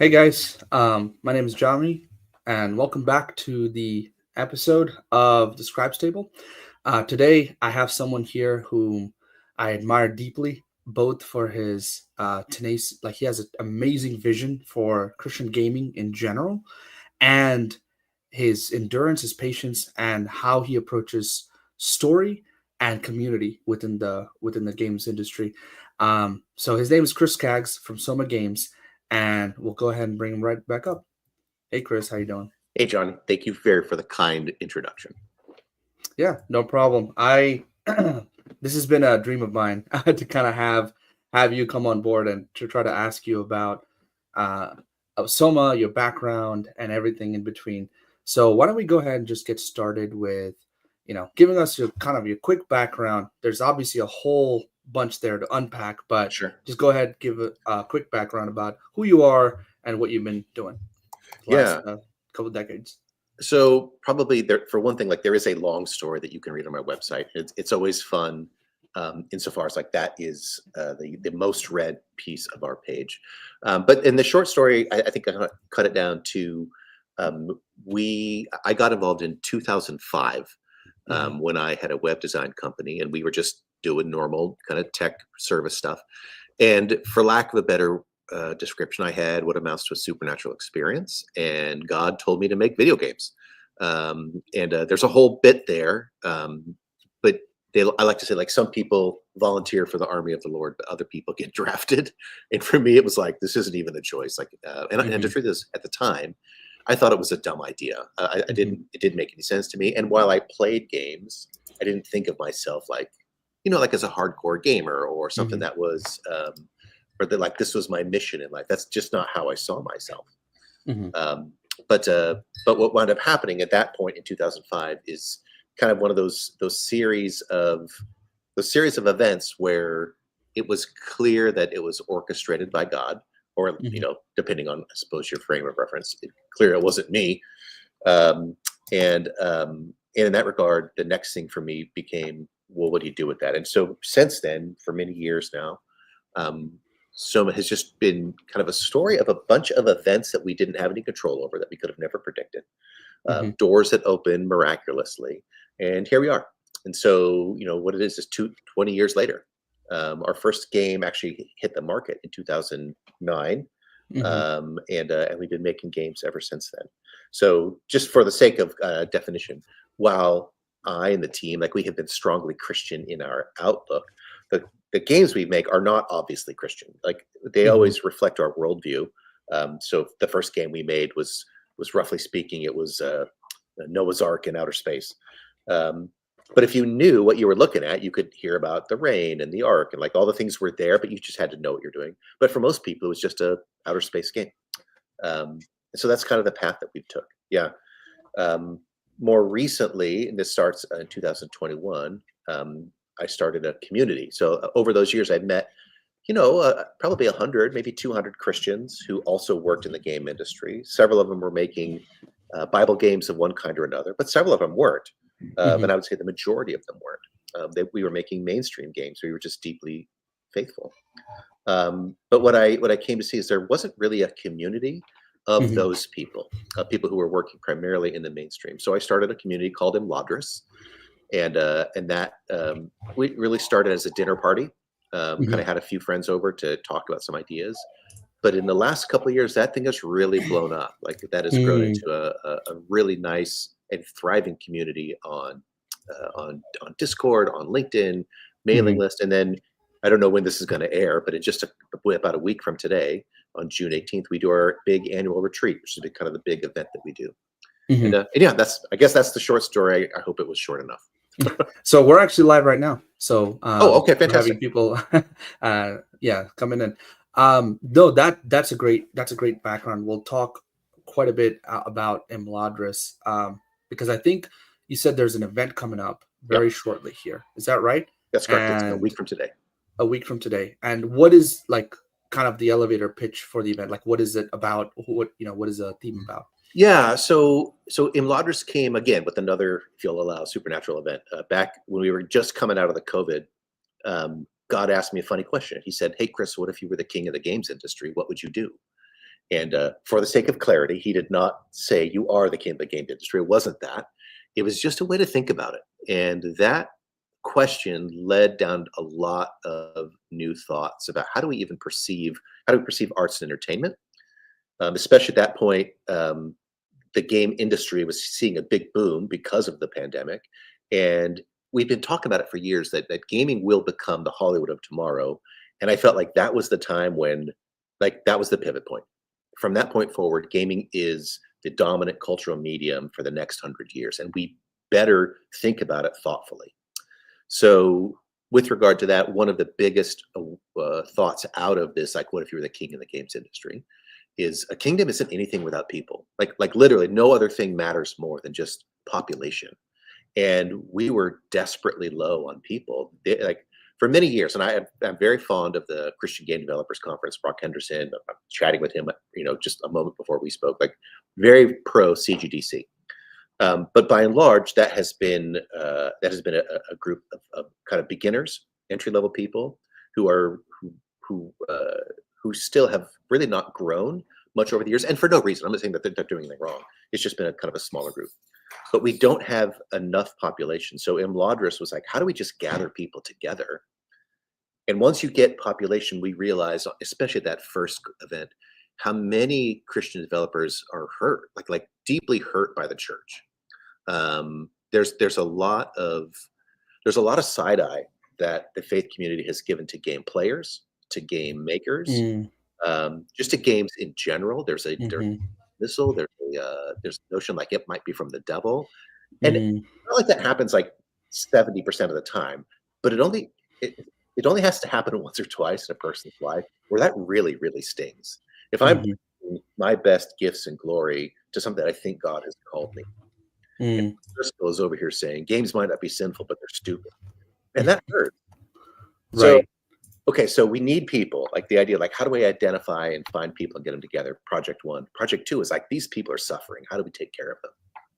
Hey guys, my name is Johnny, and welcome back to the episode of the Scribes Table. Today, I have someone here whom I admire deeply, both for his tenacious, like he has an amazing vision for Christian gaming in general, and his endurance, his patience, and how he approaches story and community within the games industry. So his name is Chris Skaggs from Soma Games, and we'll go ahead and bring him right back up. Hey, Chris, how you doing? Hey, John, thank you very for the kind introduction. Yeah, no problem. I this has been a dream of mine to kind of have you come on board and to try to ask you about uh, Soma, your background, and everything in between. So why don't we go ahead and just get started with, giving us your kind of your quick background. There's obviously a whole bunch there to unpack, but Sure. just go ahead, give a quick background about who you are and what you've been doing the last Yeah. couple of decades. So probably there, for one thing, like there is a long story that you can read on my website. It's always fun, insofar as like that is the most read piece of our page. But in the short story, I think I cut it down to I got involved in 2005 Hmm. when I had a web design company, and we were just doing normal kind of tech service stuff. And for lack of a better description, I had what amounts to a supernatural experience, and God told me to make video games. And there's a whole bit there, but I like to say, like, some people volunteer for the army of the Lord, but other people get drafted. And for me, it was like, this isn't even a choice. Like, and the Hmm. truth is, at the time, I thought it was a dumb idea. I Hmm. didn't. It didn't make any sense to me. And while I played games, I didn't think of myself like, like as a hardcore gamer or something Hmm. that was. Or that like this was my mission in life. That's just not how I saw myself. Hmm. Um, but what wound up happening at that point in 2005 is kind of one of those series of events where it was clear that it was orchestrated by God, or Hmm. depending on, I suppose, your frame of reference, clear it wasn't me. Um, and in that regard, the next thing for me became, well, what do you do with that? And so since then, for many years now, um, Soma has just been kind of a story of a bunch of events that we didn't have any control over, that we could have never predicted. Hmm. Doors that opened miraculously, and here we are. And so, what it is 20 years later. Our first game actually hit the market in 2009, Hmm. and we've been making games ever since then. So, just for the sake of definition, while I and the team, like, we have been strongly Christian in our outlook, the the games we make are not obviously Christian. Like, they Hmm. always reflect our worldview. So the first game we made was roughly speaking, it was Noah's Ark in outer space. Um, but if you knew what you were looking at, you could hear about the rain and the ark, and like all the things were there, but you just had to know what you're doing. But for most people, it was just a outer space game. And so that's kind of the path that we took. Yeah. Um, More recently, and this starts in 2021, I started a community. So over those years, I've met, probably 100, maybe 200 Christians who also worked in the game industry. Several of them were making Bible games of one kind or another, but several of them weren't. And Hmm. I would say the majority of them weren't. We were making mainstream games. We were just deeply faithful. But what I came to see is there wasn't really a community of Hmm. those people who were working primarily in the mainstream. So I started a community called Imladris, and that we really started as a dinner party. Kind Hmm. of had a few friends over to talk about some ideas. But in the last couple of years, that thing has really blown up. Like, that has grown Hmm. into a really nice and thriving community on Discord, on LinkedIn, mailing Hmm. list, and then I don't know when this is going to air, but about a week from today, on June 18th, we do our big annual retreat, which is kind of the big event that we do. Hmm. And yeah, I guess that's the short story. I hope it was short enough. So we're actually live right now. So Oh, okay, we're having fantastic. people, yeah, coming in. No, that's a great background. We'll talk quite a bit about Imladris, because I think you said there's an event coming up very Yep, shortly here. Is that right? that's correct. It's a And week from today. a week from today. And what is like kind of the elevator pitch for the event? Like, what is it about? What is the theme about? Yeah, so Imladris came again with another, if you'll allow, supernatural event. Back when we were just coming out of the COVID, God asked me a funny question. He said, "Hey, Chris, what if you were the king of the games industry? What would you do?" And for the sake of clarity, he did not say you are the king of the game industry. It wasn't that. It was just a way to think about it. And that question led down a lot of new thoughts about how do we perceive arts and entertainment, especially at that point. The game industry was seeing a big boom because of the pandemic, and we've been talking about it for years that gaming will become the Hollywood of tomorrow. And I felt like that was the time when, like, that was the pivot point. From that point forward, gaming is the dominant cultural medium for the next 100 years, and we better think about it thoughtfully. So, with regard to that, one of the biggest thoughts out of this, like, what if you were the king in the games industry, is a kingdom isn't anything without people. Like literally, no other thing matters more than just population. And we were desperately low on people. Like, for many years, and I'm very fond of the Christian Game Developers Conference. Brock Henderson, I'm chatting with him, just a moment before we spoke. Like, very pro CGDC. But by and large, that has been a group of kind of beginners, entry level people who still have really not grown much over the years, and for no reason. I'm not saying that they're doing anything wrong. It's just been a kind of a smaller group. But we don't have enough population. So Imladris was like, how do we just gather people together? And once you get population, we realize, especially at that first event, how many Christian developers are hurt, like deeply hurt by the church. There's a lot of side eye that the faith community has given to game players, to game makers, just to games in general. There's a missile. There's a notion like it might be from the devil, and it's not like that happens like 70% of the time. But it only has to happen once or twice in a person's life where that really, really stings. If I'm bringing my best gifts and glory to something that I think God has called me, and Driscoll is over here saying games might not be sinful, but they're stupid, and that hurts. Right. Okay, so we need people. Like, the idea, like, how do we identify and find people and get them together? Project 1. Project 2 is like, these people are suffering. How do we take care of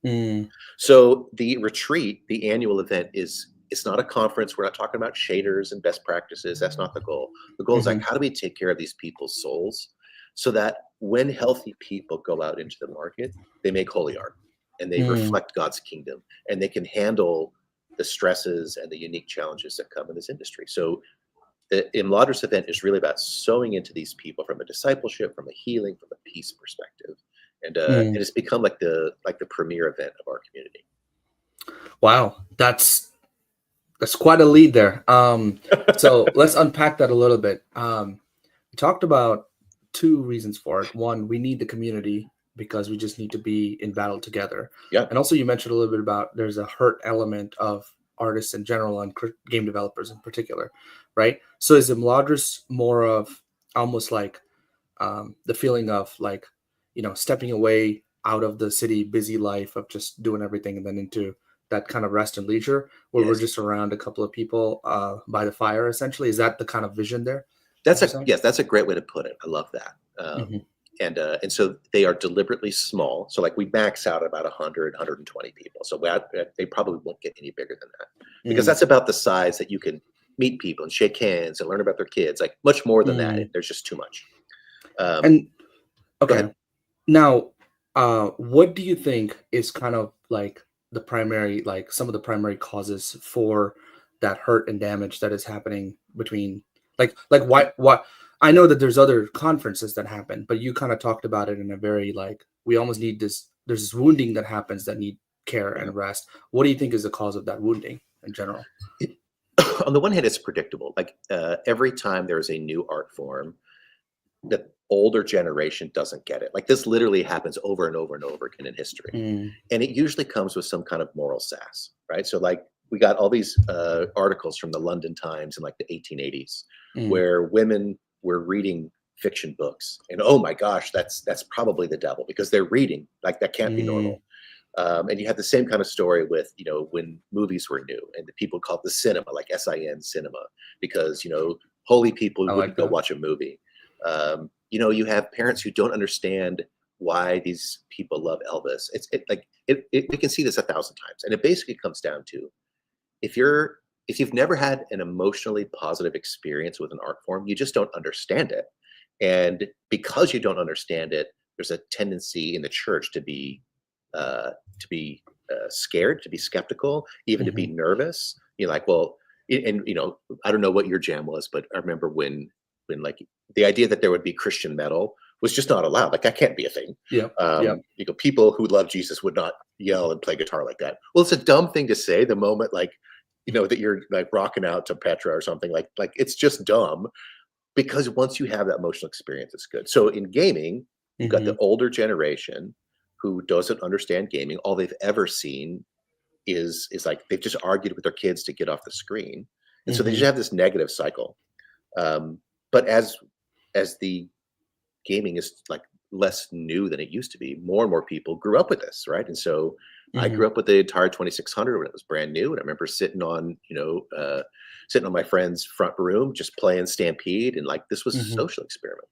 them? So the retreat, the annual event, it's not a conference. We're not talking about shaders and best practices. That's not the goal. The goal is like, how do we take care of these people's souls so that when healthy people go out into the market, they make holy art and they reflect God's kingdom, and they can handle the stresses and the unique challenges that come in this industry. So the Imladris event is really about sowing into these people from a discipleship, from a healing, from a peace perspective, and it has become like the premier event of our community. Wow, that's quite a lead there. So let's unpack that a little bit. We talked about two reasons for it. One, we need the community because we just need to be in battle together. Yeah. And also, you mentioned a little bit about there's a hurt element of artists in general and game developers in particular, right? So is Imladris more of almost like the feeling of like, stepping away out of the city busy life of just doing everything and then into that kind of rest and leisure where we're just around a couple of people by the fire, essentially? Is that the kind of vision there? That's a great way to put it. I love that. And so they are deliberately small. So like we max out about 100, 120 people. So they probably won't get any bigger than that because that's about the size that you can meet people and shake hands and learn about their kids. Like much more than that, there's just too much. Okay. Now, what do you think is kind of like the primary, like some of the primary causes for that hurt and damage that is happening between like why I know that there's other conferences that happen, but you kind of talked about it in a very like, we almost need this, there's this wounding that happens that need care and rest. What do you think is the cause of that wounding in general? On the one hand, it's predictable. Like every time there's a new art form, the older generation doesn't get it. Like this literally happens over and over and over again in history. And it usually comes with some kind of moral sass, right? So like we got all these articles from the London Times in like the 1880s where women were reading fiction books and oh my gosh, that's probably the devil because they're reading, like that can't be normal. And you had the same kind of story with, when movies were new and the people called the cinema, like SIN cinema, because, holy people wouldn't go watch a movie. You have parents who don't understand why these people love Elvis. We can see this 1,000 times. And it basically comes down to, if you've never had an emotionally positive experience with an art form, you just don't understand it. And because you don't understand it, there's a tendency in the church to be scared, to be skeptical, even to be Mhm. nervous. You're like, well, and I don't know what your jam was, but I remember when like the idea that there would be Christian metal was just not allowed. Like that can't be a thing. Yep. Yep. People who love Jesus would not yell and play guitar like that. Well, it's a dumb thing to say the moment like that you're like rocking out to Petra or something like it's just dumb because once you have that emotional experience, it's good. So in gaming, you've got the Mhm. older generation who doesn't understand gaming. All they've ever seen is like they've just argued with their kids to get off the screen, and so they just Mhm. have this negative cycle. But as the gaming is like less new than it used to be, more and more people grew up with this, right? And so I grew Mhm. up with the Atari 2600 when it was brand new, and I remember sitting on my friend's front room just playing Stampede, and like this was a Mhm. social experiment.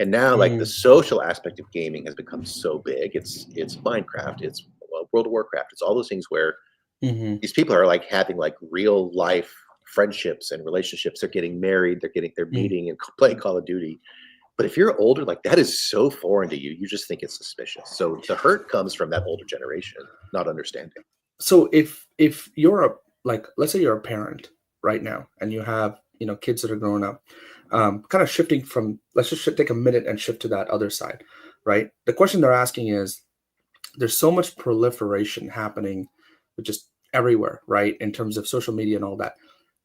And now, like the Mhm. social aspect of gaming has become so big. It's Minecraft, it's World of Warcraft, it's all those things where Mhm. these people are like having like real life friendships and relationships. They're getting married, they're Mhm. meeting and playing Call of Duty. But if you're older, like that is so foreign to you, you just think it's suspicious. So the hurt comes from that older generation not understanding. So if you're a like let's say you're a parent right now and you have kids that are growing up, kind of shifting from let's just take a minute and shift to that other side, right? The question they're asking is there's so much proliferation happening just everywhere, right? In terms of social media and all that.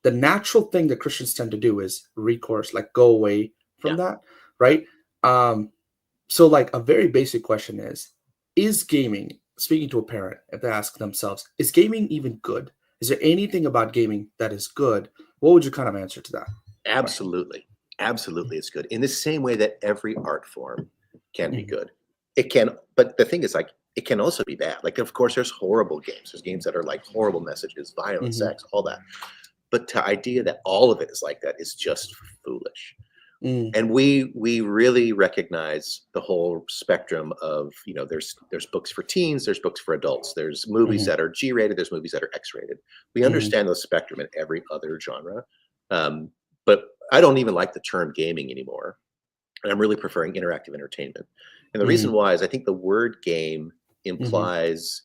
The natural thing that Christians tend to do is recourse, like go away from Yeah. that, right? Um, so like a very basic question is gaming, speaking to a parent, if they ask themselves, is gaming even good? Is there anything about gaming that is good? What would you kind of answer to that question? Absolutely. Absolutely, it's good. In the same way that every art form can be Mhm. good. It can, but the thing is, like, it can also be bad. Like, of course, there's horrible games. There's games that are like horrible messages, violence, Mhm. sex, all that. But the idea that all of it is like that is just foolish. Mm. And we really recognize the whole spectrum of there's books for teens, there's books for adults, there's movies Mhm. that are G-rated, there's movies that are X-rated. We Mhm. understand the spectrum in every other genre, um, but I don't even like the term gaming anymore, and I'm really preferring interactive entertainment. And the reason Mm. why is I think the word game Mhm. implies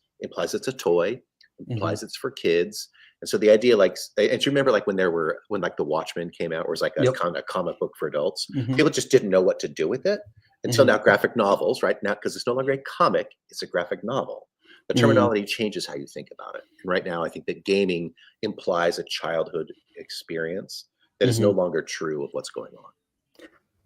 it's a toy, Mhm. implies it's for kids. And so the idea, like, and do you remember like when like the Watchmen came out, where it was like Yep. a comic book for adults? Mhm. People just didn't know what to do with it until Mhm. now. Graphic novels, right now, because it's no longer a comic, it's a graphic novel. The Mm. terminology changes how you think about it. And right now, I think that gaming implies a childhood experience that is no Mhm. longer true of what's going on.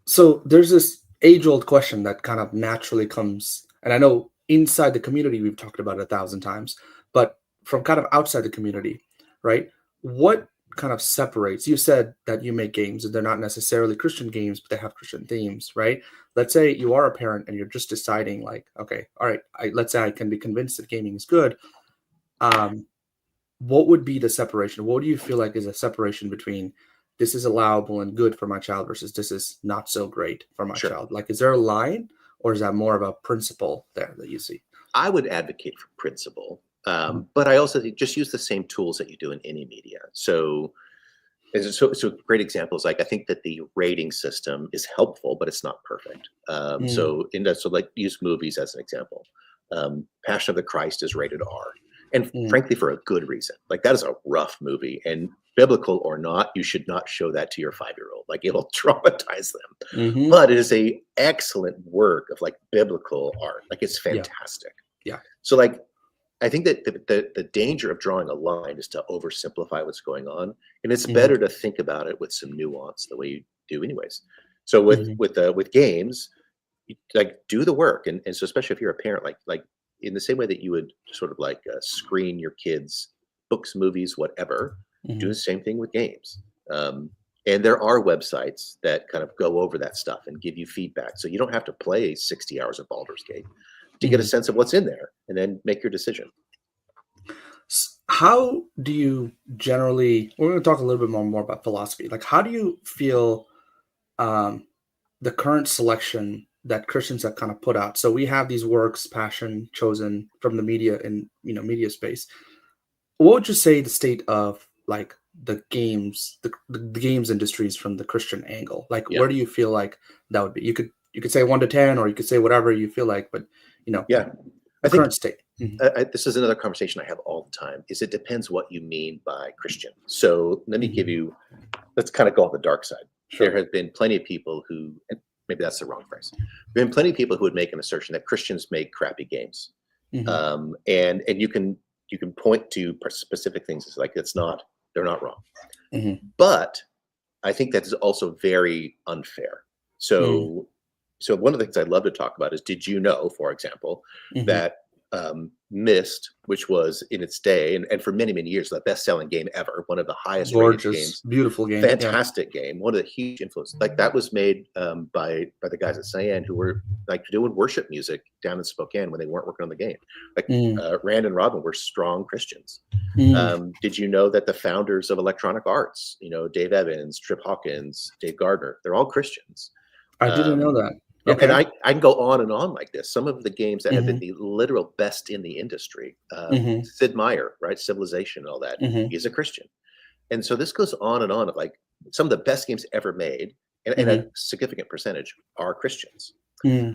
So there's this age-old question that kind of naturally comes, and I know inside the community we've talked about it 1,000 times, but from kind of outside the community, right? What kind of separates? You said that you make games and they're not necessarily Christian games, but they have Christian themes, right? Let's say you are a parent and you're just deciding, like, okay, all right, let's say I can be convinced that gaming is good. Um, what would be the separation? What do you feel like is a separation between this is allowable and good for my child versus this is not so great for my Sure. child? Like, is there a line or is that more of a principle there that you see? I would advocate for principle, Mhm. but I also think just use the same tools that you do in any media. So great examples. Like I think that the rating system is helpful, but it's not perfect. Mm, So like use movies as an example. Passion of the Christ is rated R, and mm, frankly for a good reason. Like that is a rough movie, and biblical or not, you should not show that to your 5-year-old. Like it'll traumatize them. mhm. But it is a excellent work of like biblical art. Like it's Yeah, fantastic. yeah. So like I think that the danger of drawing a line is to oversimplify what's going on, and it's Mhm, better to think about it with some nuance the way you do anyways. So mhm, with games, like do the work, and so especially if you're a parent, like in the same way that you would sort of like screen your kids books, movies, whatever, do the mhm, same thing with games. Um, and there are websites that kind of go over that stuff and give you feedback, so you don't have to play 60 hours of Baldur's Gate to get a mhm. sense of what's in there and then make your decision. How do you generally? We're going to talk a little bit more about philosophy. Like, how do you feel um, the current selection that Christians have kind of put out? So we have these works, passion, chosen from the media and media space. What would you say the state of like the games, the games industries from the Christian angle? Like, Yeah. where do you feel like that would be? You could say 1 to 10, or you could say whatever you feel like, but Yeah. the I think current state. this is another conversation I have all the time. Is it depends what you mean by Christian. So let me give you. Let's kind of go on the dark side. Sure. There have been plenty of people who, and maybe that's the wrong phrase. There have been plenty of people who would make an assertion that Christians make crappy games, and you can point to specific things. It's like they're not wrong, but I think that is also very unfair. So one of the things I'd love to talk about is, did you know, for example, that Myst, which was in its day and for many, many years, the best-selling game ever, one of the highest rated games, beautiful game, fantastic game, one of the huge influence, like that was made by the guys at Cyan, who were like doing worship music down in Spokane when they weren't working on the game. Like Rand and Robin were strong Christians. Did you know that the founders of Electronic Arts, Dave Evans, Trip Hawkins, Dave Gardner, they're all Christians. I didn't know that. Okay. And I can go on and on like this. Some of the games that have been the literal best in the industry, Sid Meier, right? Civilization and all that. He's a Christian. And so this goes on and on of like some of the best games ever made, and a significant percentage are Christians.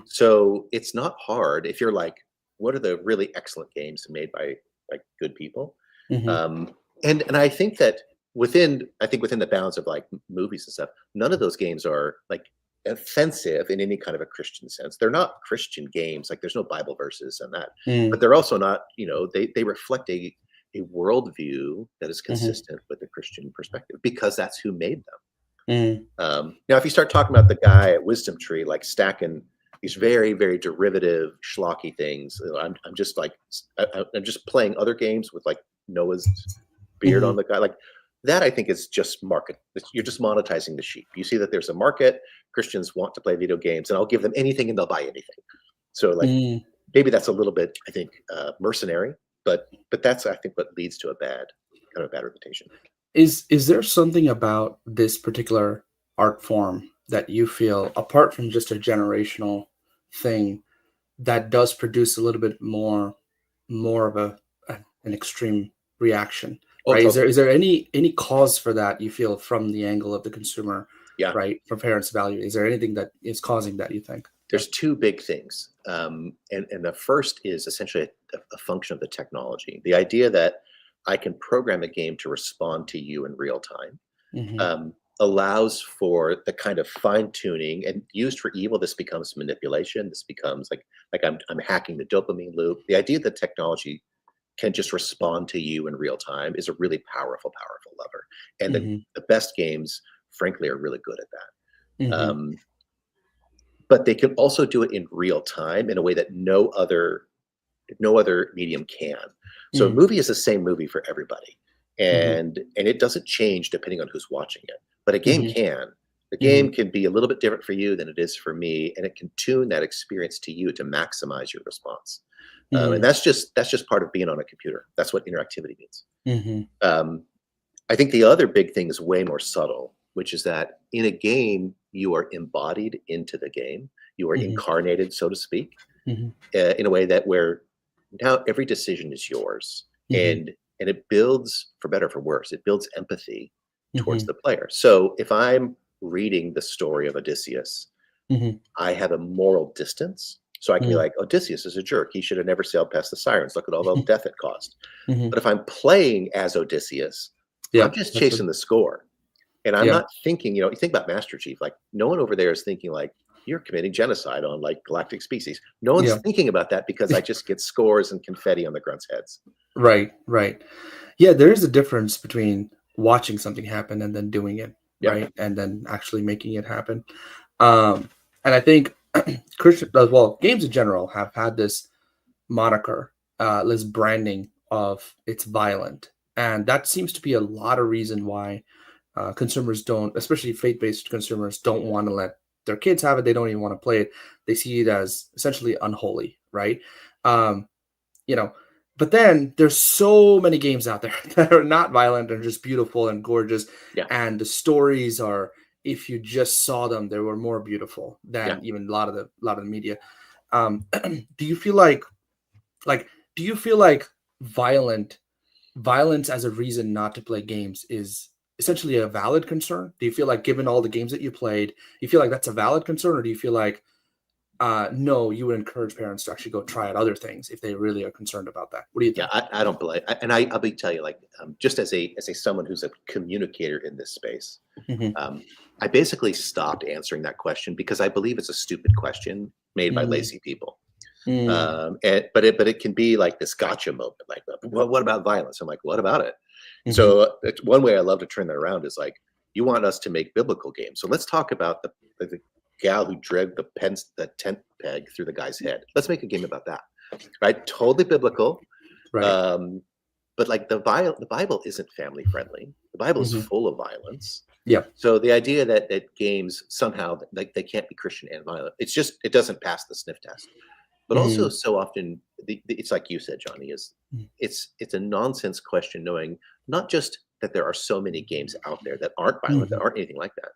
So it's not hard if you're like, what are the really excellent games made by like good people? And I think that within the bounds of like movies and stuff, none of those games are like offensive in any kind of a Christian sense. They're not Christian games. Like there's no Bible verses and that, but they're also not, they reflect a worldview that is consistent with the Christian perspective, because that's who made them. Now, if you start talking about the guy at Wisdom Tree, like stacking these very, very derivative schlocky things, I'm just like, I'm just playing other games with like Noah's beard on the guy. Like that, I think is just market. You're just monetizing the sheep. You see that there's a market. Christians want to play video games, and I'll give them anything and they'll buy anything. So like maybe that's a little bit, I think, mercenary, but that's, I think, what leads to a bad reputation. Is there something about this particular art form that you feel, apart from just a generational thing, that does produce a little bit more of an extreme reaction? Right? Totally. Is there any cause for that, you feel, from the angle of the consumer? Yeah. Right. From parents' value. Is there anything that is causing that, you think? There's two big things. And the first is essentially a function of the technology. The idea that I can program a game to respond to you in real time allows for the kind of fine tuning, and used for evil, this becomes manipulation. This becomes like I'm hacking the dopamine loop. The idea that technology can just respond to you in real time is a really powerful lever. And the best games, frankly, are really good at that. But they can also do it in real time in a way that no other medium can. So a movie is the same movie for everybody, and it doesn't change depending on who's watching it. But a game can. The game can be a little bit different for you than it is for me, and it can tune that experience to you to maximize your response. And that's just part of being on a computer. That's what interactivity means. I think the other big thing is way more subtle, which is that in a game, you are embodied into the game. You are incarnated, so to speak, in a way that where now every decision is yours. And it builds, for better or for worse, it builds empathy towards the player. So if I'm reading the story of Odysseus, I have a moral distance. So I can be like, Odysseus is a jerk. He should have never sailed past the Sirens. Look at all the death it caused. But if I'm playing as Odysseus, I'm just chasing the score. And I'm not thinking, you think about Master Chief, like no one over there is thinking like, you're committing genocide on like galactic species. No one's thinking about that, because I just get scores and confetti on the grunts' heads. Right. Yeah, there is a difference between watching something happen and then doing it, right? And then actually making it happen. And I think games in general have had this moniker, this branding of it's violent. And that seems to be a lot of reason why consumers don't, especially faith-based consumers, don't want to let their kids have it. They don't even want to play it. They see it as essentially unholy, right? But then there's so many games out there that are not violent and just beautiful and gorgeous. And the stories are, if you just saw them, they were more beautiful than even a lot of the media. Do you feel like violence as a reason not to play games is essentially a valid concern? Do you feel like, given all the games that you played, you feel like that's a valid concern, or do you feel like no, you would encourage parents to actually go try out other things if they really are concerned about that? What do you Yeah, think? I don't believe, I'll be tell you, like, just as a someone who's a communicator in this space, Hmm. I basically stopped answering that question because I believe it's a stupid question made by Mm, lazy people. mm, But it can be like this gotcha moment, like, well, what about violence? I'm like, what about it? mhm, So it's one way I love to turn that around is like, you want us to make biblical games, so let's talk about the gal who dragged the tent peg through the guy's head. Let's make a game about that, right? Totally biblical. right. Um, but like the Bible isn't family friendly. The Bible is Hmm. full of violence. Yeah. So the idea that games somehow, like, they can't be Christian and violent, it doesn't pass the sniff test. But also, Hmm. so often, it's like you said, Johnny, is it's a nonsense question, knowing not just that there are so many games out there that aren't violent, that Hmm. aren't anything like that,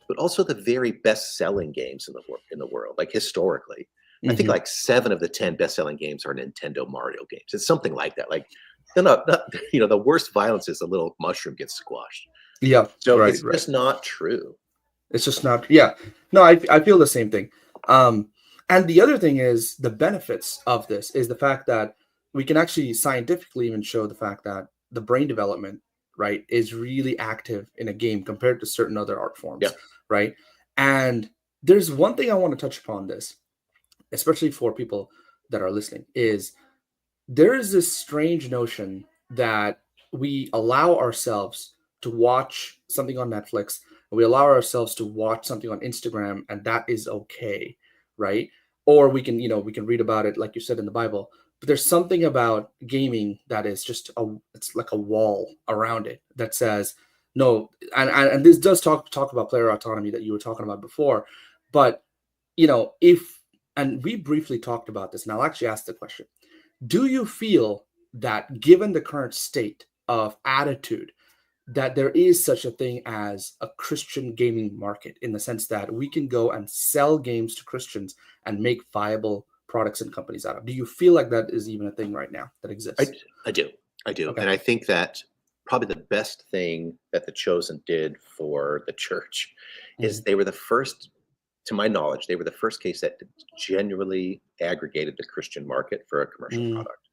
but also the very best-selling games in the world, like historically. I think Hmm. like 7 of the 10 best-selling games are Nintendo Mario games. It's something like that. Like, they're not the worst violence is a little mushroom gets squashed. Yeah. So Right. it's Right. just not true. It's just not. Yeah. No, I feel the same thing. Um, and the other thing is the benefits of this is the fact that we can actually scientifically even show the fact that the brain development, right, is really active in a game compared to certain other art Yeah. forms, right? And there's one thing I want to touch upon this, especially for people that are listening, is there is this strange notion that we allow ourselves to watch something on Netflix, and we allow ourselves to watch something on Instagram, and that is okay, right? Or we can, we can read about it, like you said in the Bible. But there's something about gaming that is just it's like a wall around it that says no. And this does talk about player autonomy that you were talking about before, but if and we briefly talked about this, and I'll actually ask the question: do you feel that, given the current state of attitude, that there is such a thing as a Christian gaming market, in the sense that we can go and sell games to Christians and make viable products and companies out of? Do you feel like that is even a thing right now that I exists? I do. I do. Okay. And I think that probably the best thing that the Chosen did for the church is Hmm. they were the first, to my knowledge, they were the first case that genuinely aggregated the Christian market for a commercial Mm, product.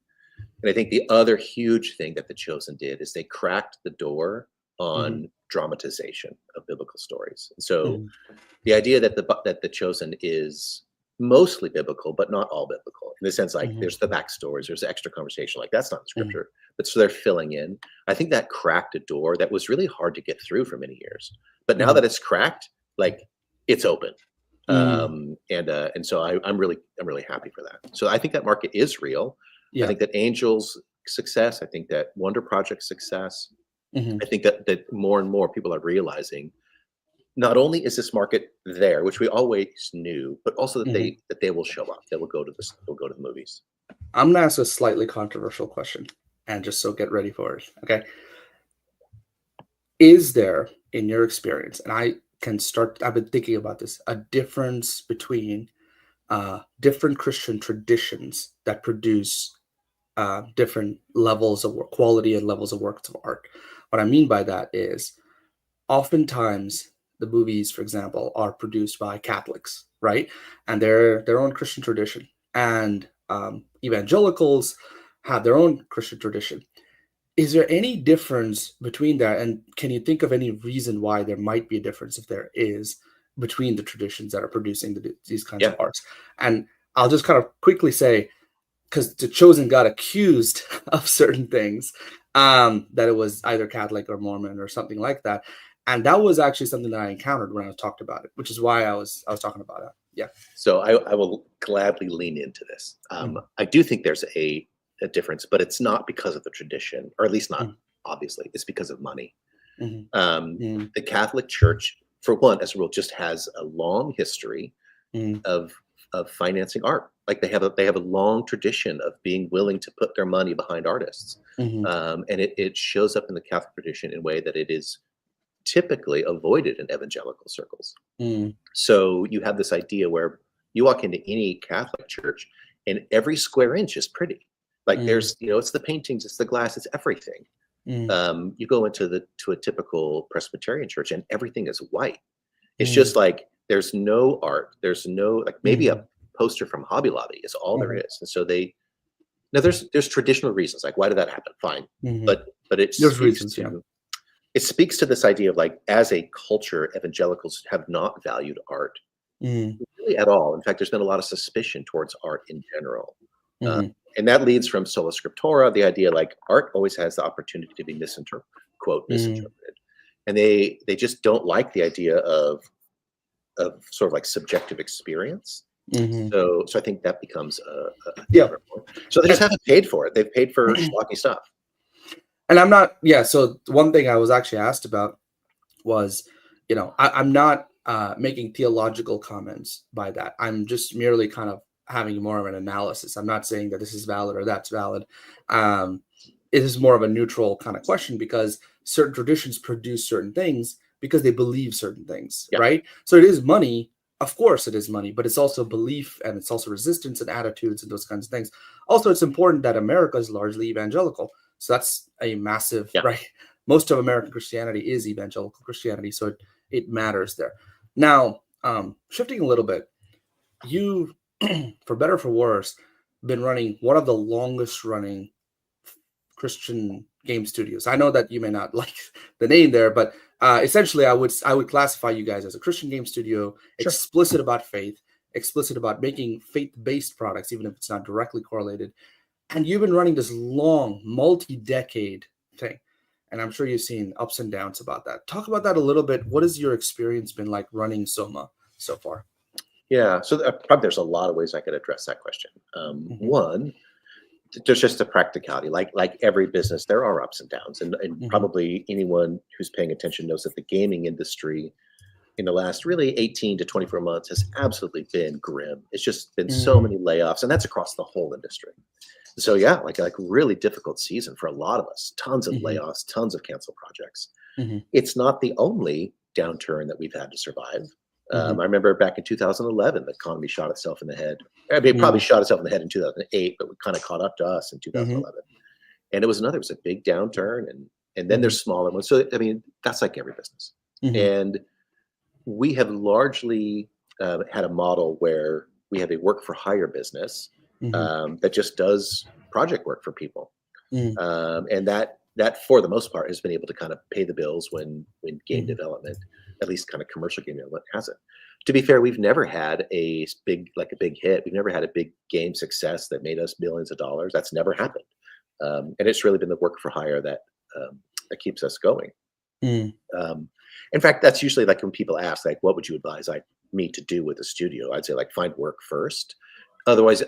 And I think the other huge thing that the Chosen did is they cracked the door mhm, on dramatization of biblical stories. And so mhm, the idea that the Chosen is mostly biblical, but not all biblical, in the sense, like, mhm, there's the backstories, there's extra conversation, like, that's not in mhm, scripture, but so they're filling in. I think that cracked a door that was really hard to get through for many years. But now mhm, that it's cracked, like, it's open. mm, And so I'm really happy for that. So I think that market is real. I yeah. think that Angel's success, I think that Wonder Project success, Mhm, I think that more and more people are realizing not only is this market there, which we always knew, but also that mhm. they will show up. They will go to this. They'll go to the movies. I'm gonna ask a slightly controversial question, and just so get ready for it. Okay. Is there, in your experience, and I've been thinking about this, a difference between different Christian traditions that produce different levels of work, quality and levels of works of art? What I mean by that is, oftentimes the movies, for example, are produced by Catholics, right? And they're their own Christian tradition. And evangelicals have their own Christian tradition. Is there any difference between that? And can you think of any reason why there might be a difference, if there is, between the traditions that are producing these kinds of Yeah, arts? And I'll just kind of quickly say, because the Chosen got accused of certain things, that it was either Catholic or Mormon or something like that. And that was actually something that I encountered when I talked about it, which is why I was talking about it. Yeah. so I will gladly lean into this. Mhm, I do think there's a difference, but it's not because of the tradition, or at least not mhm, obviously. It's because of money. mhm, Um, mhm, the Catholic Church, for one, as a rule, just has a long history mhm, of financing art. Like, they have a long tradition of being willing to put their money behind artists, mhm, and it shows up in the Catholic tradition in a way that it is typically avoided in evangelical circles. mhm, So you have this idea where you walk into any Catholic church and every square inch is pretty. Like, mhm, it's the paintings, it's the glass, it's everything. You go to a typical Presbyterian church, and everything is white. It's mm, just like there's no art. There's no like maybe a mhm, poster from Hobby Lobby is all there mhm, is. And so there's traditional reasons like why did that happen? Fine, mhm. but There's reasons, yeah. it speaks to this idea of like as a culture, evangelicals have not valued art Mm, really at all. In fact, there's been a lot of suspicion towards art in general. Uh, mhm, and that leads from sola scriptura, the idea like art always has the opportunity to be misinterpreted, quote, mhm, misinterpreted. And they just don't like the idea of sort of like subjective experience. mhm. So I think that becomes a Yeah. different point. So they just haven't paid for it. They've paid for schlocky stuff. And I'm not, yeah. So one thing I was actually asked about was, I'm not making theological comments by that. I'm just merely kind of having more of an analysis. I'm not saying that this is valid or that's valid. Um, it is more of a neutral kind of question because certain traditions produce certain things because they believe certain things, Yeah. right? So it is money. Of course, it is money, but it's also belief and it's also resistance and attitudes and those kinds of things. Also, it's important that America is largely evangelical. So that's a massive, Yeah. right? Most of American Christianity is evangelical Christianity, so it matters there. Now, shifting a little bit, you, for better or for worse, been running one of the longest running Christian game studios. I know that you may not like the name there, but essentially, I would classify you guys as a Christian game studio, Sure. explicit about faith, explicit about making faith-based products, even if it's not directly correlated. And you've been running this long, multi-decade thing. And I'm sure you've seen ups and downs about that. Talk about that a little bit. What has your experience been like running Soma so far? Yeah. So probably there's a lot of ways I could address that question. Hmm. One, there's just a practicality. Like every business, there are ups and downs, and Hmm. probably anyone who's paying attention knows that the gaming industry in the last really 18 to 24 months has absolutely been grim. It's just been so Mm, many layoffs, and that's across the whole industry. So yeah, like really difficult season for a lot of us. Tons of hmm. layoffs, tons of canceled projects. Hmm. It's not the only downturn that we've had to survive. Hmm. I remember back in 2011, the economy shot itself in the head. I mean, it probably Mm, shot itself in the head in 2008, but we kind of caught up to us in hmm. 2011. And it was a big downturn, and then Hmm. there's smaller ones. So I mean, that's like every business. Hmm. And we have largely had a model where we have a work for hire business Hmm. that just does project work for people, Mm, and that for the most part has been able to kind of pay the bills when game hmm. development, at least kind of commercial game development, hasn't. To be fair, we've never had a big hit. We've never had a big game success that made us millions of dollars. That's never happened, and it's really been the work for hire that keeps us going. Mm, Um, in fact, that's usually like when people ask, like, what would you advise like me to do with a studio? I'd say like find work first. Otherwise,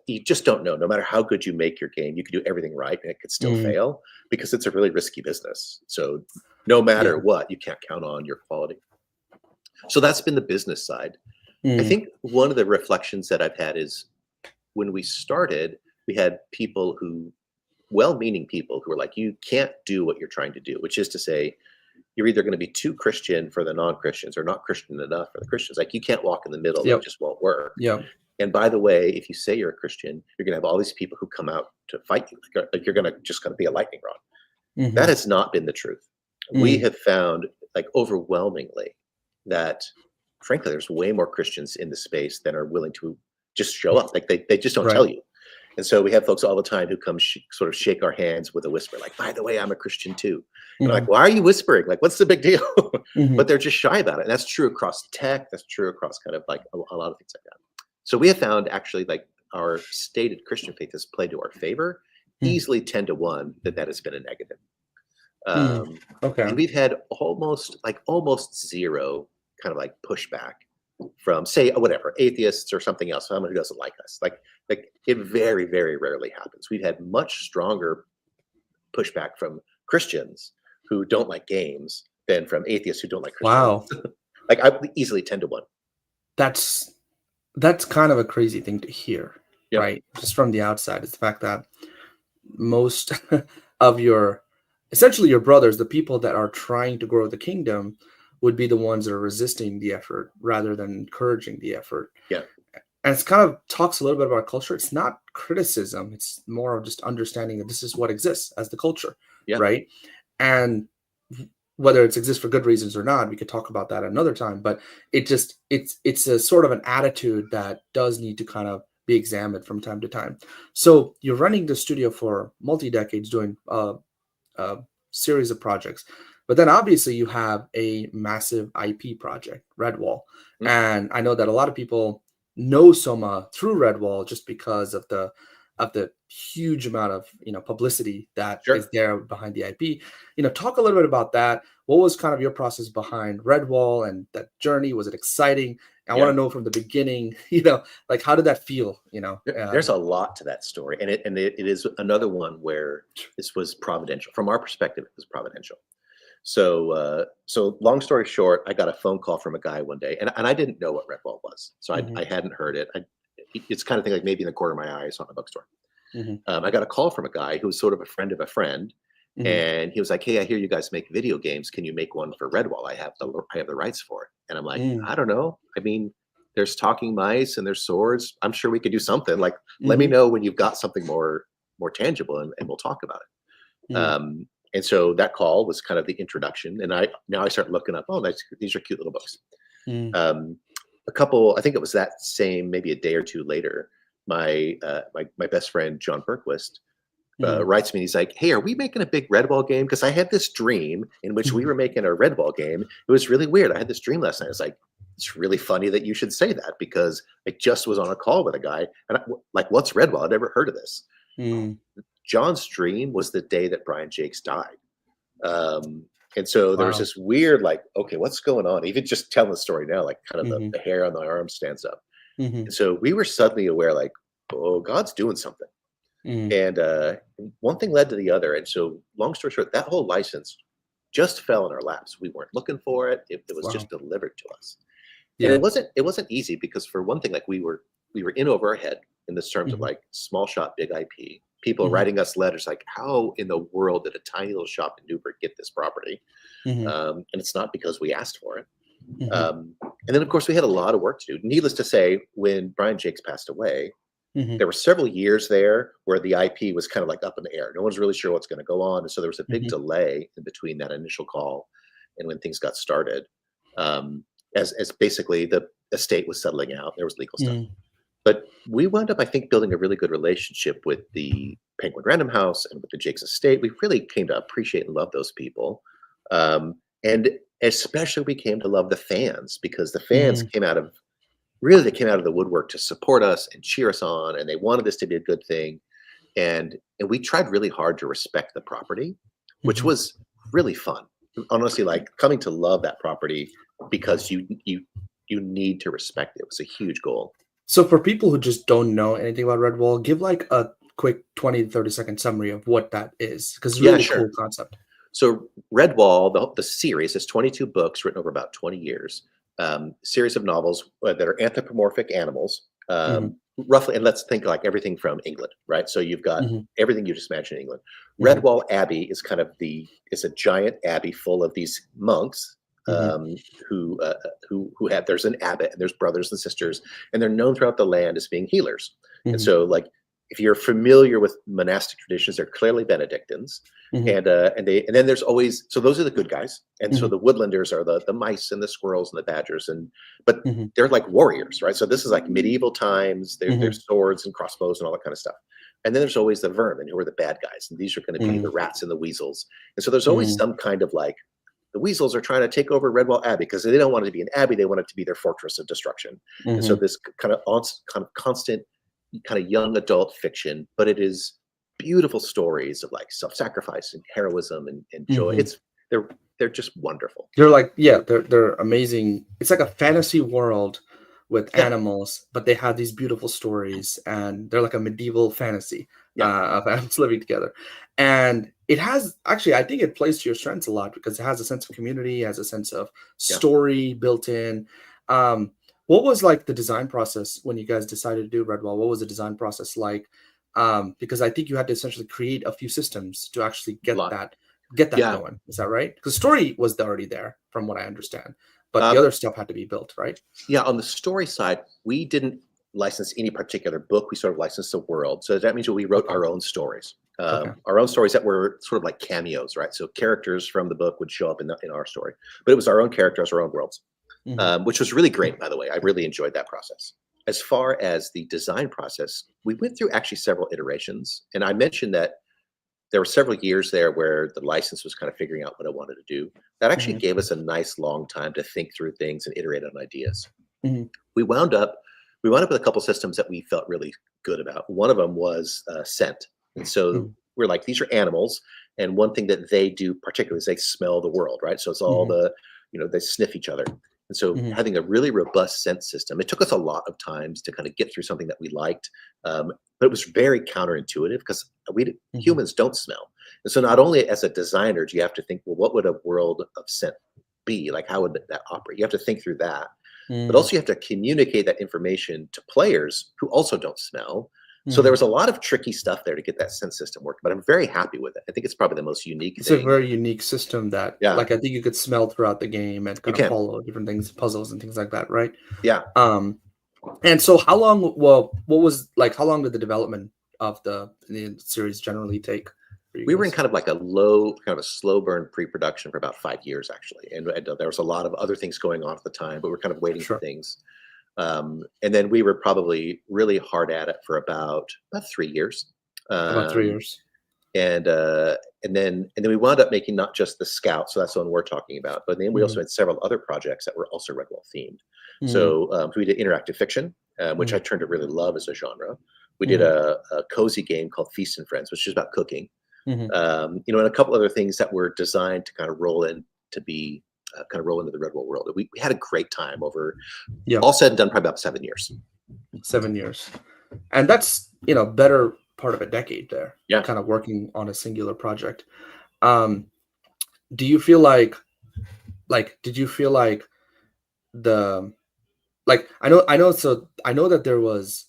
you just don't know. No matter how good you make your game, you could do everything right and it could still mm, fail because it's a really risky business. So no yeah. matter what, you can't count on your quality. So that's been the business side. I Mm, think one of the reflections that I've had is when we started, we had people who, well-meaning people who were like, you can't do what you're trying to do, which is to say, you're either going to be too Christian for the non-Christians or not Christian enough for the Christians. Like you can't walk in the middle; it yep. just won't work. Yep. And by the way, if you say you're a Christian, you're going to have all these people who come out to fight you. Like you're going to just going to be a lightning rod. That Hmm. has not been the truth. We Mm, have found, like overwhelmingly, that frankly, there's way more Christians in the space than are willing to just show up. Like they just don't right. tell you. And so we have folks all the time who come sort of shake our hands with a whisper, like, by the way, I'm a Christian too. And I'm Hmm. like, why are you whispering? Like, what's the big deal? Hmm. But they're just shy about it. And that's true across tech. That's true across kind of like a lot of things like that. So we have found actually like our stated Christian faith has played to our favor, Mm, easily 10 to 1 that has been a negative. mm. Um, Okay. and we've had almost zero kind of like pushback from say whatever atheists or something else, someone who doesn't like us. Like it very very rarely happens. We've had much stronger pushback from Christians who don't like games than from atheists who don't like Christianity. Wow. Like I easily 10 to 1. That's that's kind of a crazy thing to hear, Yep. right? Just from the outside, it's the fact that most of your essentially your brothers, the people that are trying to grow the kingdom, would be the ones that are resisting the effort rather than encouraging the effort. Yeah. And it's kind of talks a little bit about culture. It's not criticism, it's more of just understanding that this is what exists as the culture, Yeah. right? And whether it exists for good reasons or not, we could talk about that another time. But it's a sort of an attitude that does need to kind of be examined from time to time. So you're running the studio for multi decades, doing a series of projects. But then obviously you have a massive IP project, RedWall. Mm, And I know that a lot of people know Soma through RedWall just because of the huge amount of publicity that is sure. there behind the IP. Talk a little bit about that. What was kind of your process behind RedWall and that journey? Was it exciting? I want Yeah. to know from the beginning, like how did that feel? There's a lot to that story, and it is another one where this was providential. From our perspective, it was providential. So long story short, I got a phone call from a guy one day, and I didn't know what RedWall was, so Mhm, I hadn't heard it. It's kind of thing like maybe in the corner of my eye, I saw it in a bookstore. mhm, I got a call from a guy who was sort of a friend of a friend, mhm, and he was like, "Hey, I hear you guys make video games. Can you make one for RedWall? I have the rights for it." And I'm like, mm, "I don't know. I mean, there's talking mice and there's swords. I'm sure we could do something. Like, let me mhm, know when you've got something more tangible, and we'll talk about it." mm, And so that call was kind of the introduction, and I start looking up. Oh, these are cute little books. mm, Um, a couple, I think it was that same, maybe a day or two later, my best friend John Berquist mhm, writes me. He's like, "Hey, are we making a big Redwall game? Because I had this dream in which we mhm, were making a Redwall game. It was really weird. I had this dream last night." It's like, it's really funny that you should say that because I just was on a call with a guy, and like, what's Redwall? I'd never heard of this. mm. John's dream was the day that Brian Jakes died. Um, and so there was Wow. this weird, like, okay, what's going on? Even just telling the story now, like, kind of Mhm, the hair on the arm stands up. mhm, And so we were suddenly aware, like, oh, God's doing something. mhm, And one thing led to the other. And so, long story short, that whole license just fell in our laps. We weren't looking for it. It was just wow. delivered to us. And Yeah. it wasn't easy because for one thing, like we were in over our head in this terms of Mhm, like small shop, big IP. People mhm, writing us letters like, how in the world did a tiny little shop in Newburgh get this property? mhm, And it's not because we asked for it. mhm, And then, of course, we had a lot of work to do. Needless to say, when Brian Jakes passed away, mhm, there were several years there where the IP was kind of like up in the air. No one's really sure what's going to go on. And so there was a big mhm, delay in between that initial call and when things got started. Um, as basically the estate was settling out, there was legal stuff. mhm, But we wound up, I think, building a really good relationship with the Penguin Random House and with the Jakes estate. We really came to appreciate and love those people. And especially we came to love the fans because the fans mhm, came out of really they came out of the woodwork to support us and cheer us on, and they wanted this to be a good thing. And we tried really hard to respect the property, which mhm. was really fun. Honestly, like coming to love that property because you need to respect it was a huge goal. So for people who just don't know anything about Redwall, give like a quick 20 to 30-second summary of what that is, because it's Yeah, really sure. cool concept. So Redwall, the series, is 22 books written over about 20 years. Series of novels that are anthropomorphic animals, Mhm, roughly. And let's think like everything from England, right? So you've got mhm, everything you just mentioned in England. mhm, Redwall Abbey is kind of is a giant abbey full of these monks mhm, um, who have there's an abbot and there's brothers and sisters, and they're known throughout the land as being healers. And mhm, so, like, if you're familiar with monastic traditions, they're clearly Benedictines mhm, and then there's always so those are the good guys, and so mhm, the woodlanders are the mice and the squirrels and the badgers, but mhm, they're like warriors, right? So this is like medieval times. mhm, There's swords and crossbows and all that kind of stuff. And then there's always the vermin who are the bad guys, and these are going to be mhm, the rats and the weasels. And so there's always mhm, some kind of like the weasels are trying to take over Redwall Abbey because they don't want it to be an abbey; they want it to be their fortress of destruction. And so mhm, this kind of constant, kind of young adult fiction, but it is beautiful stories of like self-sacrifice and heroism and joy. mhm. They're they're just wonderful. They're like, yeah, they're amazing. It's like a fantasy world with Yeah, animals, but they have these beautiful stories, and they're like a medieval fantasy yeah, of animals living together. And it has actually, I think it plays to your strengths a lot because it has a sense of community, has a sense of yeah. story built in. Um, what was like the design process when you guys decided to do Redwall? What was the design process like? Because I think you had to essentially create a few systems to actually Lot. get that Yeah. going. Is that right? Because story was already there, from what I understand, but the Uh, other stuff had to be built, right? yeah, on the story side, we didn't license any particular book. We sort of licensed the world. So that means that we wrote Okay. our own stories. Okay. Our own stories that were sort of like cameos, right? So characters from the book would show up in our story, but it was our own characters, our own worlds, Hmm. which was really great, by the way. I really enjoyed that process. As far as the design process, we went through actually several iterations, and I mentioned that there were several years there where the license was kind of figuring out what I wanted to do. That actually Hmm. gave us a nice long time to think through things and iterate on ideas. Hmm. We wound up we wound up with a couple systems that we felt really good about. One of them was scent, and so we're like, these are animals, and one thing that they do particularly is they smell the world, right? So it's all Hmm. they sniff each other, and so Hmm. having a really robust scent system. It took us a lot of times to kind of get through something that we liked, but it was very counterintuitive because Hmm. humans don't smell, and so not only as a designer do you have to think, well, what would a world of scent be like? How would that operate? You have to think through that, but Hmm. also you have to communicate that information to players who also don't smell. So there Hmm. was a lot of tricky stuff there to get that sense system working, but I'm very happy with it. I think it's probably the most unique It's a thing. very unique system that, Yeah, like, I think you could smell throughout the game and you kind of can. follow different things, puzzles and things like that, right? Yeah. Um, and so how long, well, what was like, how long did the development of the series generally take for you We were in guys? kind of like kind of a slow burn pre-production for about 5 years, actually. And there was a lot of other things going on at the time, but we're kind of waiting for Sure. things. And then we were probably really hard at it for about 3 years. About 3 Um, years. and and then we wound up making not just the Scout, so that's the one we're talking about, but then we also Mhm. had several other projects that were also Redwall themed. Mhm. So we did interactive fiction, which I Mhm. turned to really love as a genre. We did Mhm. a cozy game called Feast and Friends, which is about cooking. Mhm. And a couple other things that were designed to kind of roll in to be kind of roll into the Redwall world. We had a great time over Yeah, all said and done, probably about 7 years. 7 years. And that's, better part of a decade there, Yeah. kind of working on a singular project. Um, do you feel like did you feel like the like I know that there was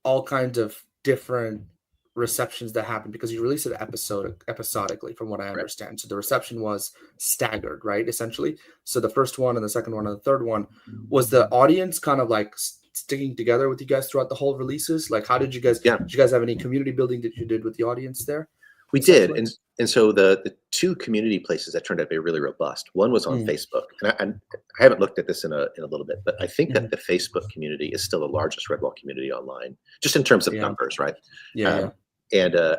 all kinds of different receptions that happened because you released it episodically from what I Right. understand. So the reception was staggered, right? Essentially. So the first one and the second one and the third one, was the audience kind of like sticking together with you guys throughout the whole releases? Like how Yeah. did you guys have any community building that you did with the audience there We did, essentially? and so the two community places that turned out to be really robust. One was on Mm, Facebook, and I haven't looked at this in a little bit, but I think that mhm. the Facebook community is still the largest Redwall community online, just in terms of Yeah. numbers, right? Yeah, yeah. Um,